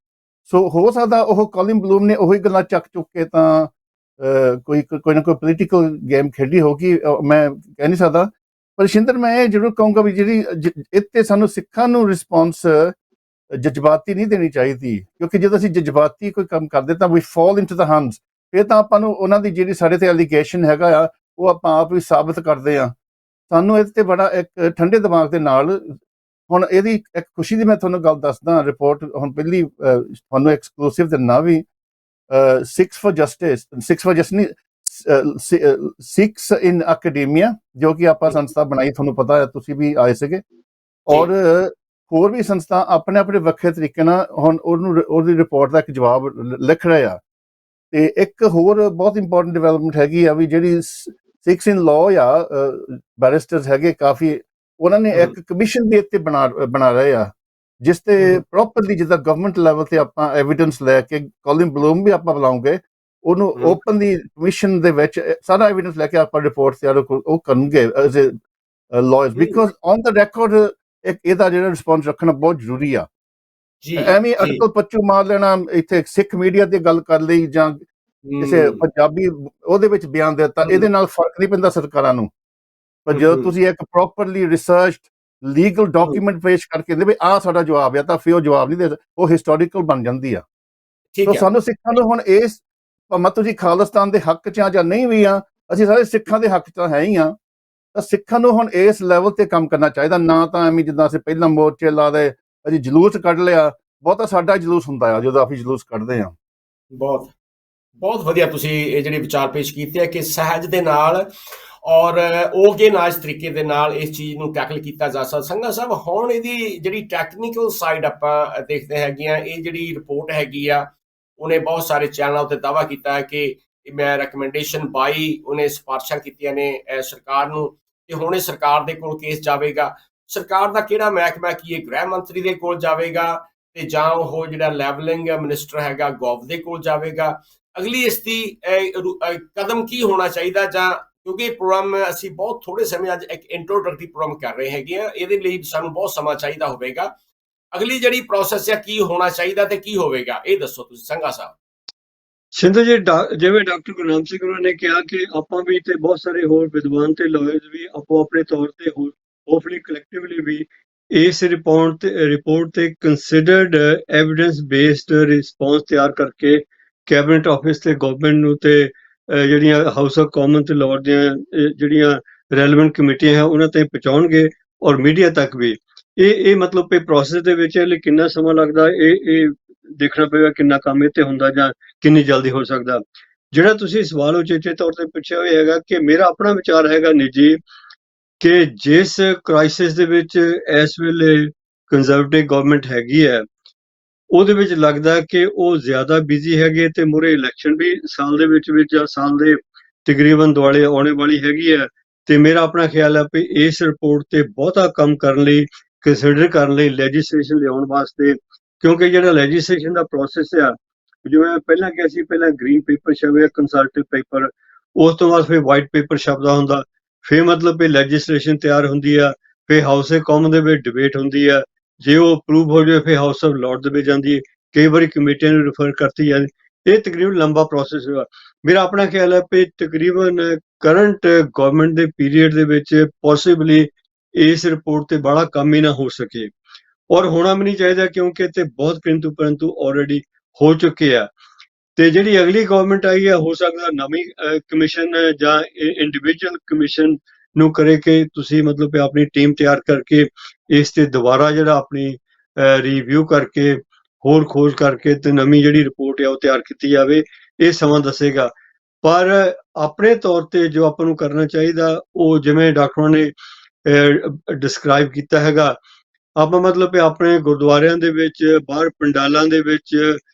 ਸੋ ਹੋ ਸਕਦਾ ਉਹ ਕਾਲਿਨ ਬਲੂਮ ਨੇ ਉਹੀ ਗੱਲਾਂ ਚੱਕ ਚੁੱਕ ਕੇ ਤਾਂ ਕੋਈ ਨਾ ਕੋਈ ਪੋਲੀਟੀਕਲ ਗੇਮ ਖੇਡੀ ਹੋਗੀ, ਮੈਂ ਕਹਿ ਨਹੀਂ ਸਕਦਾ। ਪਰ ਸ਼ਿੰਦਰ, ਮੈਂ ਇਹ ਜ਼ਰੂਰ ਕਹੂੰਗਾ ਵੀ ਜਿਹੜੀ ਇੱਥੇ ਸਾਨੂੰ ਸਿੱਖਾਂ ਨੂੰ ਰਿਸਪੌਂਸ ਜਜ਼ਬਾਤੀ ਨਹੀਂ ਦੇਣੀ ਚਾਹੀਦੀ, ਕਿਉਂਕਿ ਜਦੋਂ ਅਸੀਂ ਜਜ਼ਬਾਤੀ ਕੋਈ ਕੰਮ ਕਰਦੇ ਤਾਂ ਵੀ ਫਾਲ ਇਨਟੂ ਦ ਹੈਂਡਸ, ਫਿਰ ਤਾਂ ਆਪਾਂ ਨੂੰ ਉਹਨਾਂ ਦੀ ਜਿਹੜੀ ਸਾਡੇ ਤੇ ਐਲੀਗੇਸ਼ਨ ਹੈਗਾ ਆ ਉਹ ਆਪਾਂ ਆਪ ਵੀ ਸਾਬਤ ਕਰਦੇ ਆ। ਸਾਨੂੰ ਇਹਦੇ ਤੇ ਬੜਾ ਇੱਕ ਠੰਡੇ ਦਿਮਾਗ ਦੇ ਨਾਲ, ਹੁਣ ਇਹਦੀ ਇੱਕ ਖੁਸ਼ੀ ਦੀ ਮੈਂ ਤੁਹਾਨੂੰ ਗੱਲ ਦੱਸਦਾ। ਰਿਪੋਰਟ ਹੁਣ ਪਹਿਲੀ ਤੁਹਾਨੂੰ ਐਕਸਕਲੂਸਿਵ ਦਿੰਦਾ ਵੀ, ਸਿੱਖਸ ਫॉर ਜਸਟਿਸ ਨਹੀਂ, ਸਿੱਖਸ ਇਨ ਅਕੈਡਮੀਆ, ਜੋ ਕਿ ਆਪਾਂ ਸੰਸਥਾ ਬਣਾਈ, ਤੁਹਾਨੂੰ ਪਤਾ ਹੈ, ਤੁਸੀਂ ਵੀ ਆਏ ਸੀਗੇ, ਔਰ ਹੋਰ ਵੀ ਸੰਸਥਾ ਆਪਣੇ ਆਪਣੇ ਵੱਖਰੇ ਤਰੀਕੇ ਨਾਲ ਹੁਣ ਉਹਦੀ ਰਿਪੋਰਟ ਦਾ ਇੱਕ ਜਵਾਬ ਲਿਖ ਰਹੇ ਆ। ਤੇ ਇੱਕ ਹੋਰ ਬਹੁਤ ਇੰਪੋਰਟੈਂਟ ਡਿਵੈਲਪਮੈਂਟ ਹੈਗੀ ਆ ਵੀ ਜਿਹੜੀ ਸਿਕਸ ਇਨ ਲਾਅ ਆ ਬੈਰਿਸਟਰਸ ਹੈਗੇ ਕਾਫੀ, ਉਹਨਾਂ ਨੇ ਇੱਕ ਕਮਿਸ਼ਨ ਦੇ ਉੱਤੇ ਬਣਾ ਰਹੇ ਆ ਜਿਸ ਤੇ ਪ੍ਰੋਪਰਲੀ ਜਿੱਦਾਂ ਗਵਰਨਮੈਂਟ ਲੈਵਲ ਤੇ ਆਪਾਂ ਐਵੀਡੈਂਸ ਲੈ ਕੇ ਕੋਲਿਨ ਬਲੂਮ ਵੀ ਆਪਾਂ ਬੁਲਾਉਂਗੇ ਉਹਨੂੰ ਓਪਨਲੀ ਕਮਿਸ਼ਨ ਦੇ ਵਿੱਚ ਸਾਰਾ ਐਵੀਡੈਂਸ ਲੈ ਕੇ ਆਪਾਂ ਰਿਪੋਰਟ ਤਿਆਰ ਉਹ ਕਰਨਗੇ as a lawyers because on the record ਇੱਕ ਇਹਦਾ ਜਿਹੜਾ ਰਿਸਪੌਂਸ ਰੱਖਣਾ ਬਹੁਤ ਜ਼ਰੂਰੀ ਆ। ਐਵੇਂ ਅਟਕਲ ਪੱਚੂ ਮਾਰ ਲੈਣਾ ਇੱਥੇ ਸਿੱਖ ਮੀਡੀਆ ਤੇ ਗੱਲ ਕਰ ਲਈ ਜਾਂ ਕਿਸੇ ਪੰਜਾਬੀ ਉਹਦੇ ਵਿੱਚ ਬਿਆਨ ਦੇ ਦਿੱਤਾ, ਇਹਦੇ ਨਾਲ ਫਰਕ ਨਹੀਂ ਪੈਂਦਾ ਸਰਕਾਰਾਂ ਨੂੰ। ਪਰ ਜਦੋਂ ਤੁਸੀਂ ਇੱਕ ਪ੍ਰੋਪਰਲੀ ਰਿਸਰਚਡ ਲੀਗਲ ਡਾਕੂਮੈਂਟ ਪੇਸ਼ ਕਰਕੇ ਦੇ ਵੀ ਆਹ ਸਾਡਾ ਜਵਾਬ ਆ ਤਾਂ ਫਿਰ ਉਹ ਜਵਾਬ ਨਹੀਂ ਦੇ, ਉਹ ਹਿਸਟੋਰੀਕਲ ਬਣ ਜਾਂਦੀ ਆ। ਸੋ ਸਾਨੂੰ ਸਿੱਖਾਂ ਨੂੰ ਹੁਣ ਇਸ ਭਾਵੇਂ ਤੁਸੀਂ ਖਾਲਿਸਤਾਨ ਦੇ ਹੱਕ 'ਚ ਆ ਜਾਂ ਨਹੀਂ ਵੀ ਆ, ਅਸੀਂ ਸਾਰੇ ਸਿੱਖਾਂ ਦੇ ਹੱਕ 'ਚ ਤਾਂ ਹੈ ਹੀ ਆ, ਤਾਂ ਸਿੱਖਾਂ ਨੂੰ ਹੁਣ ਇਸ ਲੈਵਲ ਤੇ ਕੰਮ ਕਰਨਾ ਚਾਹੀਦਾ। ਨਾ ਤਾਂ ਐਵੇਂ ਜਿੱਦਾਂ ਅਸੀਂ ਪਹਿਲਾਂ ਮੋਰਚੇ ਲਾ ਦੇ ਅਸੀਂ ਜਲੂਸ ਕੱਢ ਲਿਆ, ਬਹੁਤਾ ਸਾਡਾ ਜਲੂਸ ਹੁੰਦਾ ਆ ਜਦੋਂ ਅਸੀਂ ਜਲੂਸ ਕੱਢਦੇ ਆ। ਬਹੁਤ ਬਹੁਤ ਵਧੀਆ ਤੁਸੀਂ ਇਹ ਜਿਹੜੇ ਵਿਚਾਰ ਪੇਸ਼ ਕੀਤੇ ਆ ਕਿ ਸਹਿਜ ਦੇ ਨਾਲ ਔਰ ਔਰਗੇਨਾਈਜ਼ ਤਰੀਕੇ ਦੇ ਨਾਲ ਇਸ ਚੀਜ਼ ਨੂੰ ਟੈਕਲ ਕੀਤਾ ਜਾ ਸਕਦਾ। ਸੰਘਾ ਸਾਹਿਬ, ਹੁਣ ਇਹਦੀ ਜਿਹੜੀ ਟੈਕਨੀਕਲ ਸਾਈਡ ਆਪਾਂ ਦੇਖਦੇ ਹੈਗੇ ਆ, ਇਹ ਜਿਹੜੀ ਰਿਪੋਰਟ ਹੈਗੀ ਆ ਉਹਨੇ ਬਹੁਤ ਸਾਰੇ ਚੈਨਲਾਂ ਉੱਤੇ ਦਾਅਵਾ ਕੀਤਾ ਹੈ ਕਿ ਮੈਂ ਰეკਮੈਂਡੇਸ਼ਨ ਬਾਈ ਉਹਨੇ ਸਿਫਾਰਸ਼ਾਂ ਕੀਤੀਆਂ ਨੇ ਸਰਕਾਰ ਨੂੰ ਕਿ ਹੁਣ ਇਹ ਸਰਕਾਰ ਦੇ ਕੋਲ ਕੇਸ ਜਾਵੇਗਾ। ਸਰਕਾਰ ਦਾ ਕਿਹੜਾ ਮਹਿਕਮਾ ਕੀ ਇਹ ਗ੍ਰਹਿ ਮੰਤਰੀ ਦੇ ਕੋਲ ਜਾਵੇਗਾ ਤੇ ਜਾਂ ਉਹ ਜਿਹੜਾ ਲੈਵਲਿੰਗ ਮਿਨਿਸਟਰ ਹੈਗਾ ਗੌਵ ਦੇ ਕੋਲ ਜਾਵੇਗਾ। ਅਗਲੀ ਇਸ ਦੀ ਕਦਮ ਕੀ ਹੋਣਾ ਚਾਹੀਦਾ, ਜਾਂ ਕਿਉਂਕਿ ਇਹ ਪ੍ਰੋਗਰਾਮ ਅਸੀਂ ਬਹੁਤ ਥੋੜੇ ਸਮੇਂ ਅੱਜ ਇੱਕ ਇੰਟਰੋਡਕਟਰੀ ਪ੍ਰੋਗਰਾਮ ਕਰ ਰਹੇ ਹੈਗੇ ਆ, ਇਹਦੇ ਲਈ ਸਾਨੂੰ ਬਹੁਤ ਸਮਾਂ ਚਾਹੀਦਾ ਹੋਵੇਗਾ। ਅਗਲੀ ਜਿਹੜੀ ਪ੍ਰੋਸੈਸ ਹੈ ਕੀ ਹੋਣਾ ਚਾਹੀਦਾ ਤੇ ਕੀ ਹੋਵੇਗਾ, ਇਹ ਦੱਸੋ ਤੁਸੀਂ ਸੰਘਾ ਸਾਹਿਬ। ਸਿੰਧੂ ਜੀ, ਜਿਵੇਂ ਡਾਕਟਰ ਗੁਰਨਾਮ ਸਿੰਘ ਉਹਨਾਂ ਨੇ ਕਿਹਾ ਕਿ ਆਪਾਂ ਵੀ ਤੇ ਬਹੁਤ ਸਾਰੇ ਹੋਰ ਵਿਦਵਾਨ ਤੇ ਲਾਇਰਸ ਵੀ ਆਪੋ ਆਪਣੇ ਤੌਰ ਤੇ ਹੋਪਫੁਲੀ ਕਲੈਕਟਿਵਲੀ ਵੀ ਇਸ ਰਿਪੋਰਟ ਤੇ ਕੰਸੀਡਰਡ ਐਵੀਡੈਂਸ ਬੇਸਡ ਰਿਸਪੌਂਸ ਤਿਆਰ ਕਰਕੇ ਕੈਬਨਿਟ ਆਫਿਸ ਤੇ ਗਵਰਨਮੈਂਟ ਨੂੰ ਤੇ ਜਿਹੜੀਆਂ ਹਾਊਸ ਆਫ ਕਾਮਨ ਤੇ ਲਾਰਡ ਦੀਆਂ ਜਿਹੜੀਆਂ ਰੈਲੇਵੈਂਟ ਕਮੇਟੀਆਂ ਹੈ ਉਹਨਾਂ ਤੇ ਪਹੁੰਚਾਉਣਗੇ ਔਰ ਮੀਡੀਆ ਤੱਕ ਵੀ। ਇਹ ਮਤਲਬ ਇਹ ਪ੍ਰੋਸੈਸ ਦੇ ਵਿੱਚ ਲਈ ਕਿੰਨਾ ਸਮਾਂ ਲੱਗਦਾ, ਇਹ ਦੇਖਣਾ ਪਏਗਾ ਕਿੰਨਾ ਕੰਮ ਇਹ ਤੇ ਹੁੰਦਾ ਜਾਂ ਕਿੰਨੀ ਜਲਦੀ ਹੋ ਸਕਦਾ। ਜਿਹੜਾ ਤੁਸੀਂ ਸਵਾਲ ਉਚੇਚੇ ਤੌਰ ਤੇ ਪੁੱਛਿਆ ਹੋਇਆ ਹੈਗਾ ਕਿ ਮੇਰਾ ਆਪਣਾ ਵਿਚਾਰ ਹੈਗਾ ਨਿੱਜੀ ਕਿ ਜਿਸ ਕ੍ਰਾਈਸਿਸ ਦੇ ਵਿੱਚ ਇਸ ਵੇਲੇ ਕੰਜ਼ਰਵੇਟਿਵ ਗਵਰਨਮੈਂਟ ਹੈਗੀ ਹੈ ਉਹਦੇ ਵਿੱਚ ਲੱਗਦਾ ਕਿ ਉਹ ਜ਼ਿਆਦਾ ਬਿਜ਼ੀ ਹੈਗੇ ਤੇ ਮੂਹਰੇ ਇਲੈਕਸ਼ਨ ਵੀ ਸਾਲ ਦੇ ਵਿੱਚ ਜਾਂ ਸਾਲ ਦੇ ਤਕਰੀਬਨ ਦੁਆਲੇ ਆਉਣੇ ਵਾਲੀ ਹੈਗੀ ਹੈ। ਤੇ ਮੇਰਾ ਆਪਣਾ ਖਿਆਲ ਹੈ ਵੀ ਇਸ ਰਿਪੋਰਟ ਤੇ ਬਹੁਤਾ ਕੰਮ ਕਰਨ ਲਈ ਕੰਸੀਡਰ ਕਰਨ ਲਈ ਲੈਜਿਸਲੇਸ਼ਨ ਲਿਆਉਣ ਵਾਸਤੇ, ਕਿਉਂਕਿ ਜਿਹੜਾ ਲੈਜਿਸਲੇਸ਼ਨ ਦਾ ਪ੍ਰੋਸੈਸ ਆ ਜਿਵੇਂ ਪਹਿਲਾਂ ਕਿਹਾ ਸੀ, ਪਹਿਲਾਂ ਗ੍ਰੀਨ ਪੇਪਰ ਛਪਿਆ ਕੰਸਲਟੇਟਿਵ ਪੇਪਰ, ਉਸ ਤੋਂ ਬਾਅਦ ਫਿਰ ਵਾਈਟ ਪੇਪਰ ਛਪਦਾ ਹੁੰਦਾ, ਫਿਰ ਮਤਲਬ ਇਹ ਲੈਜਿਸਲੇਸ਼ਨ ਤਿਆਰ ਹੁੰਦੀ ਆ, ਫਿਰ ਹਾਊਸ ਆਫ ਕਾਮਨ ਦੇ ਵਿੱਚ ਡਿਬੇਟ ਹੁੰਦੀ ਆ, ਜੇ ਉਹ ਅਪਰੂਵ ਹੋ ਜਾਵੇ ਫਿਰ ਹਾਊਸ ਆਫ ਲਾਰਡ ਦੇ ਵਿੱਚ ਜਾਂਦੀ ਹੈ, ਕਈ ਵਾਰੀ ਕਮੇਟੀਆਂ ਨੂੰ ਰਿਫਰ ਕਰਤੀ ਜਾਂਦੀ। ਇਹ ਤਕਰੀਬਨ ਲੰਬਾ ਪ੍ਰੋਸੈਸ ਹੋਇਆ। ਮੇਰਾ ਆਪਣਾ ਖਿਆਲ ਹੈ ਕਿ ਤਕਰੀਬਨ ਕਰੰਟ ਗਵਰਨਮੈਂਟ ਦੇ ਪੀਰੀਅਡ ਦੇ ਵਿੱਚ ਪੋਸੀਬਲੀ ਇਸ ਰਿਪੋਰਟ ਤੇ ਬੜਾ ਕੰਮ ਹੀ ਨਾ ਹੋ ਸਕੇ ਔਰ ਹੋਣਾ ਵੀ ਨਹੀਂ ਚਾਹੀਦਾ, ਕਿਉਂਕਿ ਤੇ ਬਹੁਤ ਪਰੰਤੂ ਆਲਰੇਡੀ ਹੋ ਚੁੱਕੇ ਆ। ਤੇ ਜਿਹੜੀ ਅਗਲੀ ਗਵਰਨਮੈਂਟ ਆਈ ਹੈ ਹੋ ਸਕਦਾ ਨਵੀਂ ਕਮਿਸ਼ਨ ਜਾਂ ਇੰਡੀਵਿਜੂਅਲ ਕਮਿਸ਼ਨ ਨੂੰ ਕਰੇ ਕਿ ਤੁਸੀਂ ਮਤਲਬ ਆਪਣੀ ਟੀਮ ਤਿਆਰ ਕਰਕੇ ਇਸ ਤੇ ਦੁਬਾਰਾ ਜਿਹੜਾ ਆਪਣੀ ਰਿਵਿਊ ਕਰਕੇ ਹੋਰ ਖੋਜ ਕਰਕੇ ਤੇ ਨਵੀਂ ਜਿਹੜੀ ਰਿਪੋਰਟ ਹੈ ਉਹ ਤਿਆਰ ਕੀਤੀ ਜਾਵੇ। ਇਹ ਸਮਾਂ ਦੱਸੇਗਾ। ਪਰ ਆਪਣੇ ਤੌਰ ਤੇ ਜੋ ਆਪਾਂ ਨੂੰ ਕਰਨਾ ਚਾਹੀਦਾ ਉਹ ਜਿਵੇਂ ਡਾਕਟਰਾਂ ਨੇ ਡਿਸਕ੍ਰਾਈਬ ਕੀਤਾ ਹੈਗਾ, ਆਪਾਂ ਮਤਲਬ ਆਪਣੇ ਗੁਰਦੁਆਰਿਆਂ ਦੇ ਵਿੱਚ, ਬਾਹਰ ਪੰਡਾਲਾਂ ਦੇ ਵਿੱਚ,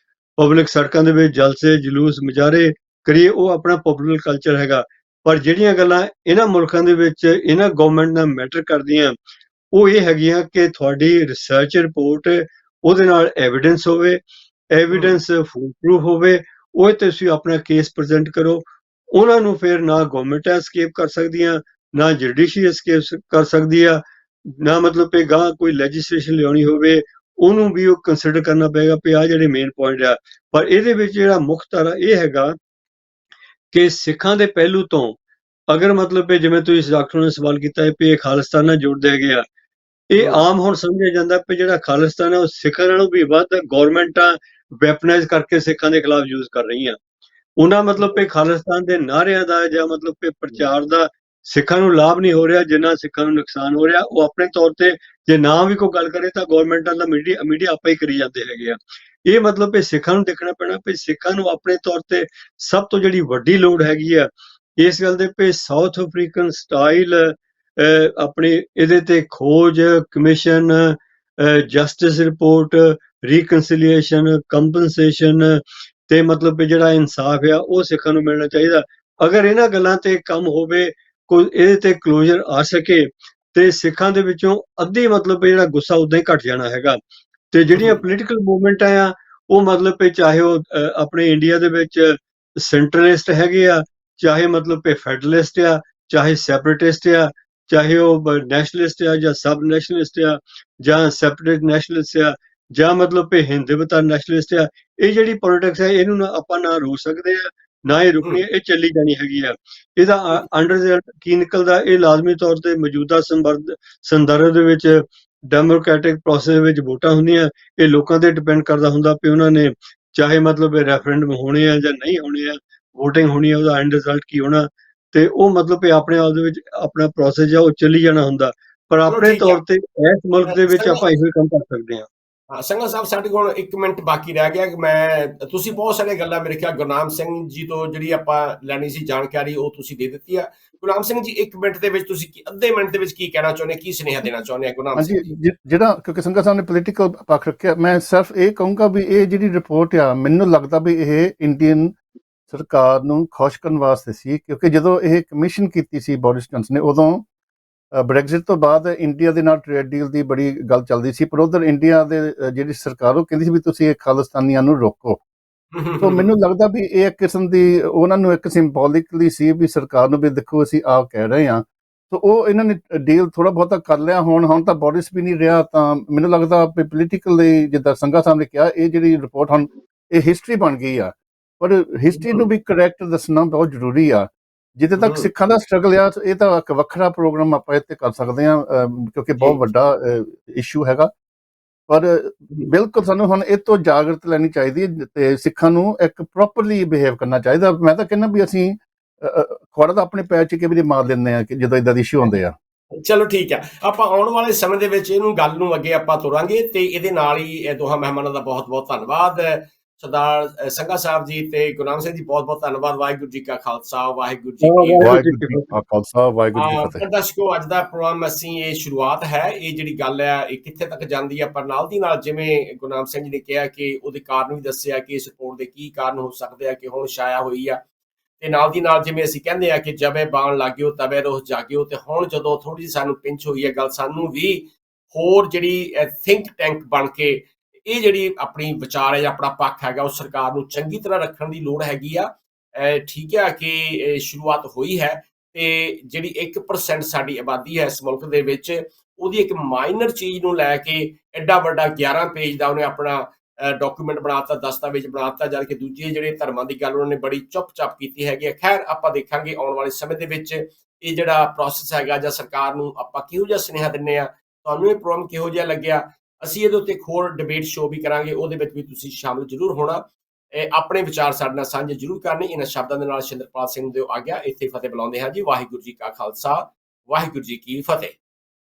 ਪਬਲਿਕ ਸੜਕਾਂ ਦੇ ਵਿੱਚ ਜਲਸੇ ਜਲੂਸ ਮੁਜ਼ਾਹਰੇ ਕਰੀਏ, ਉਹ ਆਪਣਾ ਪੋਪੂਲਰ ਕਲਚਰ ਹੈਗਾ। ਪਰ ਜਿਹੜੀਆਂ ਗੱਲਾਂ ਇਹਨਾਂ ਮੁਲਕਾਂ ਦੇ ਵਿੱਚ ਇਹਨਾਂ ਗਵਰਨਮੈਂਟ ਨਾਲ ਮੈਟਰ ਕਰਦੀਆਂ ਉਹ ਇਹ ਹੈਗੀਆਂ ਕਿ ਤੁਹਾਡੀ ਰਿਸਰਚ ਰਿਪੋਰਟ ਉਹਦੇ ਨਾਲ ਐਵੀਡੈਂਸ ਹੋਵੇ, ਐਵੀਡੈਂਸ ਫੁੱਲ ਪ੍ਰੂਫ ਹੋਵੇ, ਉਹ ਤੇ ਤੁਸੀਂ ਆਪਣਾ ਕੇਸ ਪ੍ਰੈਜ਼ੈਂਟ ਕਰੋ। ਉਹਨਾਂ ਨੂੰ ਫਿਰ ਨਾ ਗਵਰਨਮੈਂਟ ਐਸਕੇਪ ਕਰ ਸਕਦੀਆਂ, ਨਾ ਜੁਡੀਸ਼ਰੀ ਐਸਕੇਪ ਕਰ ਸਕਦੀ ਆ, ਨਾ ਮਤਲਬ ਕਿ ਗਾਂ ਕੋਈ ਲੈਜਿਸਲੇਸ਼ਨ ਲਿਆਉਣੀ ਹੋਵੇ ਉਹਨੂੰ ਵੀ ਉਹ ਕੰਸੀਡਰ ਕਰਨਾ ਪਏਗਾ ਵੀ ਆਹ ਜਿਹੜੇ ਮੇਨ ਪੁਆਇੰਟ ਆ। ਪਰ ਇਹਦੇ ਵਿੱਚ ਜਿਹੜਾ ਮੁੱਖ ਧਾਰਾ ਇਹ ਹੈਗਾ ਕਿ ਸਿੱਖਾਂ ਦੇ ਪਹਿਲੂ ਤੋਂ ਅਗਰ ਮਤਲਬ ਜਿਵੇਂ ਤੁਸੀਂ ਡਾਕਟਰ ਨੇ ਸਵਾਲ ਕੀਤਾ ਹੈ ਵੀ ਇਹ ਖਾਲਿਸਤਾਨ ਨਾਲ ਜੁੜਦੇ ਹੈਗੇ ਆ, ਇਹ ਆਮ ਹੁਣ ਸਮਝਿਆ ਜਾਂਦਾ ਵੀ ਜਿਹੜਾ ਖਾਲਿਸਤਾਨ ਹੈ ਉਹ ਸਿੱਖਾਂ ਨਾਲੋਂ ਵੀ ਵੱਧ ਗੌਰਮੈਂਟਾਂ ਵੈਪਨਾਈਜ਼ ਕਰਕੇ ਸਿੱਖਾਂ ਦੇ ਖਿਲਾਫ ਯੂਜ਼ ਕਰ ਰਹੀਆਂ। ਉਹਨਾਂ ਮਤਲਬ ਕਿ ਖਾਲਿਸਤਾਨ ਦੇ ਨਾਅਰਿਆਂ ਦਾ ਜਾਂ ਮਤਲਬ ਕਿ ਪ੍ਰਚਾਰ ਦਾ ਸਿੱਖਾਂ ਨੂੰ ਲਾਭ ਨਹੀਂ ਹੋ ਰਿਹਾ, ਜਿੰਨਾ ਸਿੱਖਾਂ ਨੂੰ ਨੁਕਸਾਨ ਹੋ ਰਿਹਾ। ਉਹ ਆਪਣੇ ਤੌਰ ਤੇ ਜੇ ਨਾ ਵੀ ਕੋਈ ਗੱਲ ਕਰੇ ਤਾਂ ਗੌਰਮੈਂਟਾਂ ਦਾ ਮੀਡੀਆ ਆਪੇ ਹੀ ਕਰੀ ਜਾਂਦੇ ਹੈਗੇ ਆ। ਇਹ ਮਤਲਬ ਕਿ ਸਿੱਖਾਂ ਨੂੰ ਦੇਖਣਾ ਪੈਣਾ ਵੀ ਸਿੱਖਾਂ ਨੂੰ ਆਪਣੇ ਤੌਰ ਤੇ ਸਭ ਤੋਂ ਜਿਹੜੀ ਵੱਡੀ ਲੋੜ ਹੈਗੀ ਆ ਇਸ ਗੱਲ ਦੇ ਵੀ ਸਾਊਥ ਅਫਰੀਕਨ ਸਟਾਈਲ ਆਪਣੀ ਇਹਦੇ ਤੇ ਖੋਜ commission, justice report, reconciliation, compensation, ਤੇ ਮਤਲਬ ਵੀ ਜਿਹੜਾ ਇਨਸਾਫ ਆ ਉਹ ਸਿੱਖਾਂ ਨੂੰ ਮਿਲਣਾ ਚਾਹੀਦਾ। ਅਗਰ ਇਹਨਾਂ ਗੱਲਾਂ ਤੇ ਕੰਮ ਹੋਵੇ, ਕੋਈ ਇਹਦੇ ਤੇ ਕਲੋਜ਼ਰ ਆ ਸਕੇ, ਤੇ ਸਿੱਖਾਂ ਦੇ ਵਿੱਚੋਂ ਅੱਧੀ ਮਤਲਬ ਵੀ ਜਿਹੜਾ ਗੁੱਸਾ ਉਦਾਂ ਹੀ ਘਟ ਜਾਣਾ ਹੈਗਾ। ਤੇ ਜਿਹੜੀਆਂ ਪੋਲੀਟੀਕਲ ਮੂਵਮੈਂਟਾਂ ਆ ਉਹ ਮਤਲਬ ਵੀ ਚਾਹੇ ਉਹ ਆਪਣੇ ਇੰਡੀਆ ਦੇ ਵਿੱਚ ਸੈਂਟਰਲਿਸਟ ਹੈਗੇ ਆ, ਚਾਹੇ ਮਤਲਬ ਵੀ ਫੈਡਰਲਿਸਟ ਆ, ਚਾਹੇ ਸੈਪਰੇਟਿਸਟ ਆ, ਚਾਹੇ ਉਹ ਨੈਸ਼ਨਲਿਸਟ ਆ ਜਾਂ ਸਬ ਨੈਸ਼ਨਲਿਸਟ ਆ, ਜਾਂ ਸੈਪਰੇਟ ਨੈਸ਼ਨਲਿਸਟ ਆ, ਜਾਂ ਮਤਲਬ ਵੀ ਹਿੰਦੂਤਾ ਨੈਸ਼ਨਲਿਸਟ ਆ। ਇਹ ਜਿਹੜੀ ਪੋਲਿਟਿਕਸ ਹੈ ਇਹਨੂੰ ਆਪਾਂ ਨਾ ਰੋਕ ਸਕਦੇ ਆ, ਨਾ ਇਹ ਰੁਕਣੀ, ਇਹ ਚੱਲੀ ਜਾਣੀ ਹੈਗੀ ਆ। ਇਹਦਾ ਅੰਡਰ ਰਿਜ਼ਲਟ ਕੀ ਨਿਕਲਦਾ, ਇਹ ਲਾਜ਼ਮੀ ਤੌਰ ਤੇ ਮੌਜੂਦਾ ਸੰਦਰਭ ਦੇ ਵਿੱਚ ਡੈਮੋਕ੍ਰੈਟਿਕ ਪ੍ਰੋਸੈਸ ਵਿੱਚ ਵੋਟਾਂ ਹੁੰਦੀਆਂ, ਇਹ ਲੋਕਾਂ ਤੇ ਡਿਪੈਂਡ ਕਰਦਾ ਹੁੰਦਾ ਵੀ ਉਹਨਾਂ ਨੇ ਚਾਹੇ ਮਤਲਬ ਰੈਫਰੈਂਡਮ ਹੋਣੇ ਆ ਜਾਂ ਨਹੀਂ ਹੋਣੇ ਆ, ਵੋਟਿੰਗ ਹੋਣੀ ਆ, ਉਹਦਾ ਐਂਡ ਰਿਜ਼ਲਟ ਕੀ ਹੋਣਾ, ਤੇ ਉਹ ਮਤਲਬ ਵੀ ਆਪਣੇ ਆਪ ਦੇ ਵਿੱਚ ਆਪਣਾ ਪ੍ਰੋਸੈਸ ਆ ਉਹ ਚੱਲੀ ਜਾਣਾ ਹੁੰਦਾ। ਪਰ ਆਪਣੇ ਤੌਰ ਤੇ ਇਸ ਮੁਲਕ ਦੇ ਵਿੱਚ ਆਪਾਂ ਇਹੋ ਕੰਮ ਕਰ ਸਕਦੇ ਹਾਂ। ਹਾਂ ਸੰਘਾ ਸਾਹਿਬ, ਸਾਡੇ ਕੋਲ 1 ਮਿੰਟ ਬਾਕੀ ਰਹਿ ਗਿਆ ਕਿ ਤੁਸੀਂ ਬਹੁਤ ਸਾਰੀਆਂ ਗੱਲਾਂ ਮੇਰੇ ਖਿਆਲ ਗੁਰਨਾਮ ਸਿੰਘ ਜੀ ਤੋਂ ਜਿਹੜੀ ਆਪਾਂ ਲੈਣੀ ਸੀ ਜਾਣਕਾਰੀ ਉਹ ਤੁਸੀਂ ਦੇ ਦਿੱਤੀ ਆ। ਗੁਰਨਾਮ ਸਿੰਘ ਜੀ 1 ਮਿੰਟ ਦੇ ਵਿੱਚ ਤੁਸੀਂ ਅੱਧੇ ਮਿੰਟ ਦੇ ਵਿੱਚ ਕੀ ਕਹਿਣਾ ਚਾਹੁੰਦੇ, ਕੀ ਸੁਨੇਹਾ ਦੇਣਾ ਚਾਹੁੰਦੇ ਆ ਗੁਰਨਾਮ ਸਿੰਘ ਜੀ? ਜਿਹੜਾ ਕਿਉਂਕਿ ਸੰਘਾ ਸਾਹਿਬ ਨੇ ਪੋਲੀਟੀਕਲ ਪੱਖ ਰੱਖਿਆ, ਮੈਂ ਸਿਰਫ ਇਹ ਕਹੂੰਗਾ ਵੀ ਇਹ ਜਿਹੜੀ ਰਿਪੋਰਟ ਆ ਮੈਨੂੰ ਲੱਗਦਾ ਵੀ ਇਹ ਇੰਡੀਅਨ ਸਰਕਾਰ ਨੂੰ ਖੁਸ਼ ਕਰਨ ਵਾਸਤੇ ਸੀ, ਕਿਉਂਕਿ ਜਦੋਂ ਇਹ ਕਮਿਸ਼ਨ ਕੀਤੀ ਸੀ ਬੋਰਿਸ ਜੌਨਸਨ ਨੇ, ਉਦੋਂ ਬ੍ਰੈਗਜ਼ਿਟ ਤੋਂ ਬਾਅਦ ਇੰਡੀਆ ਦੇ ਨਾਲ ਟ੍ਰੇਡ ਡੀਲ ਦੀ ਬੜੀ ਗੱਲ ਚੱਲਦੀ ਸੀ, ਪਰ ਉਧਰ ਇੰਡੀਆ ਦੇ ਜਿਹੜੀ ਸਰਕਾਰ ਉਹ ਕਹਿੰਦੀ ਸੀ ਵੀ ਤੁਸੀਂ ਇਹ ਖਾਲਿਸਤਾਨੀਆਂ ਨੂੰ ਰੋਕੋ। ਸੋ ਮੈਨੂੰ ਲੱਗਦਾ ਵੀ ਇਹ ਇੱਕ ਕਿਸਮ ਦੀ ਉਹਨਾਂ ਨੂੰ ਇੱਕ ਸਿੰਬੋਲਿਕਲੀ ਸੀ ਵੀ ਸਰਕਾਰ ਨੂੰ ਵੀ ਦੇਖੋ ਅਸੀਂ ਆਹ ਕਹਿ ਰਹੇ ਹਾਂ। ਸੋ ਉਹ ਇਹਨਾਂ ਨੇ ਡੀਲ ਥੋੜਾ ਬਹੁਤਾ ਕਰ ਲਿਆ। ਹੁਣ ਤਾਂ ਬੋਰਿਸ ਵੀ ਨਹੀਂ ਰਿਹਾ, ਤਾਂ ਮੈਨੂੰ ਲੱਗਦਾ ਵੀ ਪੋਲੀਟੀਕਲੀ ਜਿੱਦਾਂ ਸੰਘਾ ਸਾਹਿਬ ਨੇ ਕਿਹਾ, ਇਹ ਜਿਹੜੀ ਰਿਪੋਰਟ ਹੁਣ ਇਹ ਹਿਸਟਰੀ ਬਣ ਗਈ ਆ, ਪਰ ਹਿਸਟਰੀ ਨੂੰ ਵੀ ਕਰੈਕਟ ਦੱਸਣਾ ਬਹੁਤ ਜ਼ਰੂਰੀ ਆ। ਜਿੱਥੇ ਤੱਕ ਸਿੱਖਾਂ ਦਾ ਸਟਰਗਲ ਆ, ਇਹ ਤਾਂ ਇੱਕ ਵੱਖਰਾ ਪ੍ਰੋਗਰਾਮ ਆਪਾਂ ਇੱਥੇ ਕਰ ਸਕਦੇ ਹਾਂ, ਕਿਉਂਕਿ ਬਹੁਤ ਵੱਡਾ ਇਸ਼ੂ ਹੈਗਾ। ਪਰ ਬਿਲਕੁਲ ਸਾਨੂੰ ਹੁਣ ਇਹ ਤੋਂ ਜਾਗਰਤ ਲੈਣੀ ਚਾਹੀਦੀ ਹੈ ਤੇ ਸਿੱਖਾਂ ਨੂੰ ਇੱਕ ਪ੍ਰੋਪਰਲੀ ਬਿਹੇਵ ਕਰਨਾ ਚਾਹੀਦਾ। ਮੈਂ ਤਾਂ ਕਹਿੰਦਾ ਵੀ ਅਸੀਂ ਖੁਦ ਦਾ ਆਪਣੇ ਪੈਰ 'ਚ ਕਈ ਵਾਰੀ ਮਾਰ ਲੈਂਦੇ ਆ ਕਿ ਜਦੋਂ ਇਦਾਂ ਦੇ ਇਸ਼ੂ ਹੁੰਦੇ ਆ। ਚਲੋ ਠੀਕ ਹੈ, ਆਪਾਂ ਆਉਣ ਵਾਲੇ ਸਮੇਂ ਦੇ ਵਿੱਚ ਇਹਨੂੰ ਗੱਲ ਨੂੰ ਅੱਗੇ ਆਪਾਂ ਤੁਰਾਂਗੇ, ਤੇ ਇਹਦੇ ਨਾਲ ਹੀ ਇਹ ਦੋਹਾਂ ਮਹਿਮਾਨਾਂ ਦਾ ਬਹੁਤ ਬਹੁਤ ਧੰਨਵਾਦ, ਸਰਦਾਰ ਸੰਘਾ ਸਾਹਿਬ ਜੀ ਤੇ ਗੁਰਨਾਮ ਸਿੰਘ ਜੀ, ਬਹੁਤ ਬਹੁਤ ਧੰਨਵਾਦ। ਵਾਹਿਗੁਰੂ ਜੀ ਕਾ ਖਾਲਸਾ, ਵਾਹਿਗੁਰੂ ਜੀ ਕੀ ਫਤਿਹ। ਦਰਸ਼ਕੋ, ਅੱਜ ਦਾ ਪ੍ਰੋਗਰਾਮ ਅਸੀਂ ਇਹ ਸ਼ੁਰੂਆਤ ਹੈ, ਇਹ ਜਿਹੜੀ ਗੱਲ ਹੈ ਇਹ ਕਿੱਥੇ ਤੱਕ ਜਾਂਦੀ ਹੈ, ਪਰ ਨਾਲ ਦੀ ਨਾਲ ਜਿਵੇਂ ਗੁਰਨਾਮ ਸਿੰਘ ਜੀ ਨੇ ਕਿਹਾ ਕਿ ਉਹਦੇ ਕਾਰਨ ਵੀ ਦੱਸਿਆ ਕਿ ਇਸ ਰਿਪੋਰਟ ਦੇ ਕੀ ਕਾਰਨ ਹੋ ਸਕਦੇ ਆ ਕਿ ਹੁਣ ਛਾਇਆ ਹੋਈ ਆ, ਤੇ ਨਾਲ ਦੀ ਨਾਲ ਜਿਵੇਂ ਅਸੀਂ ਕਹਿੰਦੇ ਆ ਕਿ ਜਬੇ ਬਾਣ ਲੱਗਿਓ ਤਵੇ ਰੋਹ ਜਾਗਿਓ, ਤੇ ਹੁਣ ਜਦੋਂ ਥੋੜੀ ਜਿਹੀ ਸਾਨੂੰ ਪਿੰਚ ਹੋਈ ਹੈ ਗੱਲ, ਸਾਨੂੰ ਵੀ ਹੋਰ ਜਿਹੜੀ ਥਿੰਕ ਟੈਂਕ ਬਣ ਕੇ ਇਹ ਜਿਹੜੀ ਆਪਣੀ ਵਿਚਾਰ ਹੈ ਜਾਂ ਆਪਣਾ ਪੱਖ ਹੈਗਾ ਉਹ ਸਰਕਾਰ ਨੂੰ ਚੰਗੀ ਤਰ੍ਹਾਂ ਰੱਖਣ ਦੀ ਲੋੜ ਹੈਗੀ ਆ। ਠੀਕ ਹੈ ਕਿ ਸ਼ੁਰੂਆਤ ਹੋਈ ਹੈ, ਤੇ ਜਿਹੜੀ 1% ਸਾਡੀ ਆਬਾਦੀ ਹੈ ਇਸ ਮੁਲਕ ਦੇ ਵਿੱਚ, ਉਹਦੀ ਇੱਕ ਮਾਈਨਰ ਚੀਜ਼ ਨੂੰ ਲੈ ਕੇ ਐਡਾ ਵੱਡਾ 11 ਪੇਜ ਦਾ ਉਹਨੇ ਆਪਣਾ ਡਾਕੂਮੈਂਟ ਬਣਾਤਾ, ਦਸਤਾਵੇਜ਼ ਬਣਾਤਾ, ਜਦ ਕਿ ਦੂਜੇ ਜਿਹੜੇ ਧਰਮਾਂ ਦੀ ਗੱਲ ਉਹਨਾਂ ਨੇ ਬੜੀ ਚੁੱਪ-ਚਾਪ ਕੀਤੀ ਹੈਗੀ ਹੈ। ਖੈਰ, ਆਪਾਂ ਦੇਖਾਂਗੇ ਆਉਣ ਵਾਲੇ ਸਮੇਂ ਦੇ ਵਿੱਚ ਇਹ ਜਿਹੜਾ ਪ੍ਰੋਸੈਸ ਹੈਗਾ ਜਾਂ ਸਰਕਾਰ ਨੂੰ ਆਪਾਂ ਕਿਹੋ ਜਿਹਾ ਸੁਨੇਹਾ ਦਿੰਦੇ ਆ, ਤੁਹਾਨੂੰ ਇਹ ਪ੍ਰੋਗਰਾਮ ਕਿਹੋ ਜਿਹਾ ਲੱਗਿਆ। ਅਸੀਂ ਇਹਦੇ ਉੱਤੇ ਇੱਕ ਹੋਰ ਡਿਬੇਟ ਸ਼ੋਅ ਵੀ ਕਰਾਂਗੇ, ਉਹਦੇ ਵਿੱਚ ਵੀ ਤੁਸੀਂ ਸ਼ਾਮਲ ਜ਼ਰੂਰ ਹੋਣਾ, ਆਪਣੇ ਵਿਚਾਰ ਸਾਡੇ ਨਾਲ ਸਾਂਝੇ ਜ਼ਰੂਰ ਕਰਨੇ। ਇਹਨਾਂ ਸ਼ਬਦਾਂ ਦੇ ਨਾਲ ਸ਼ਿੰਦਰਪਾਲ ਸਿੰਘ ਨੂੰ ਦਿਓ ਆਗਿਆ, ਇੱਥੇ ਫਤਿਹ ਬੁਲਾਉਂਦੇ ਹਾਂ ਜੀ। ਵਾਹਿਗੁਰੂ ਜੀ ਕਾ ਖਾਲਸਾ, ਵਾਹਿਗੁਰੂ ਜੀ ਕੀ ਫਤਿਹ।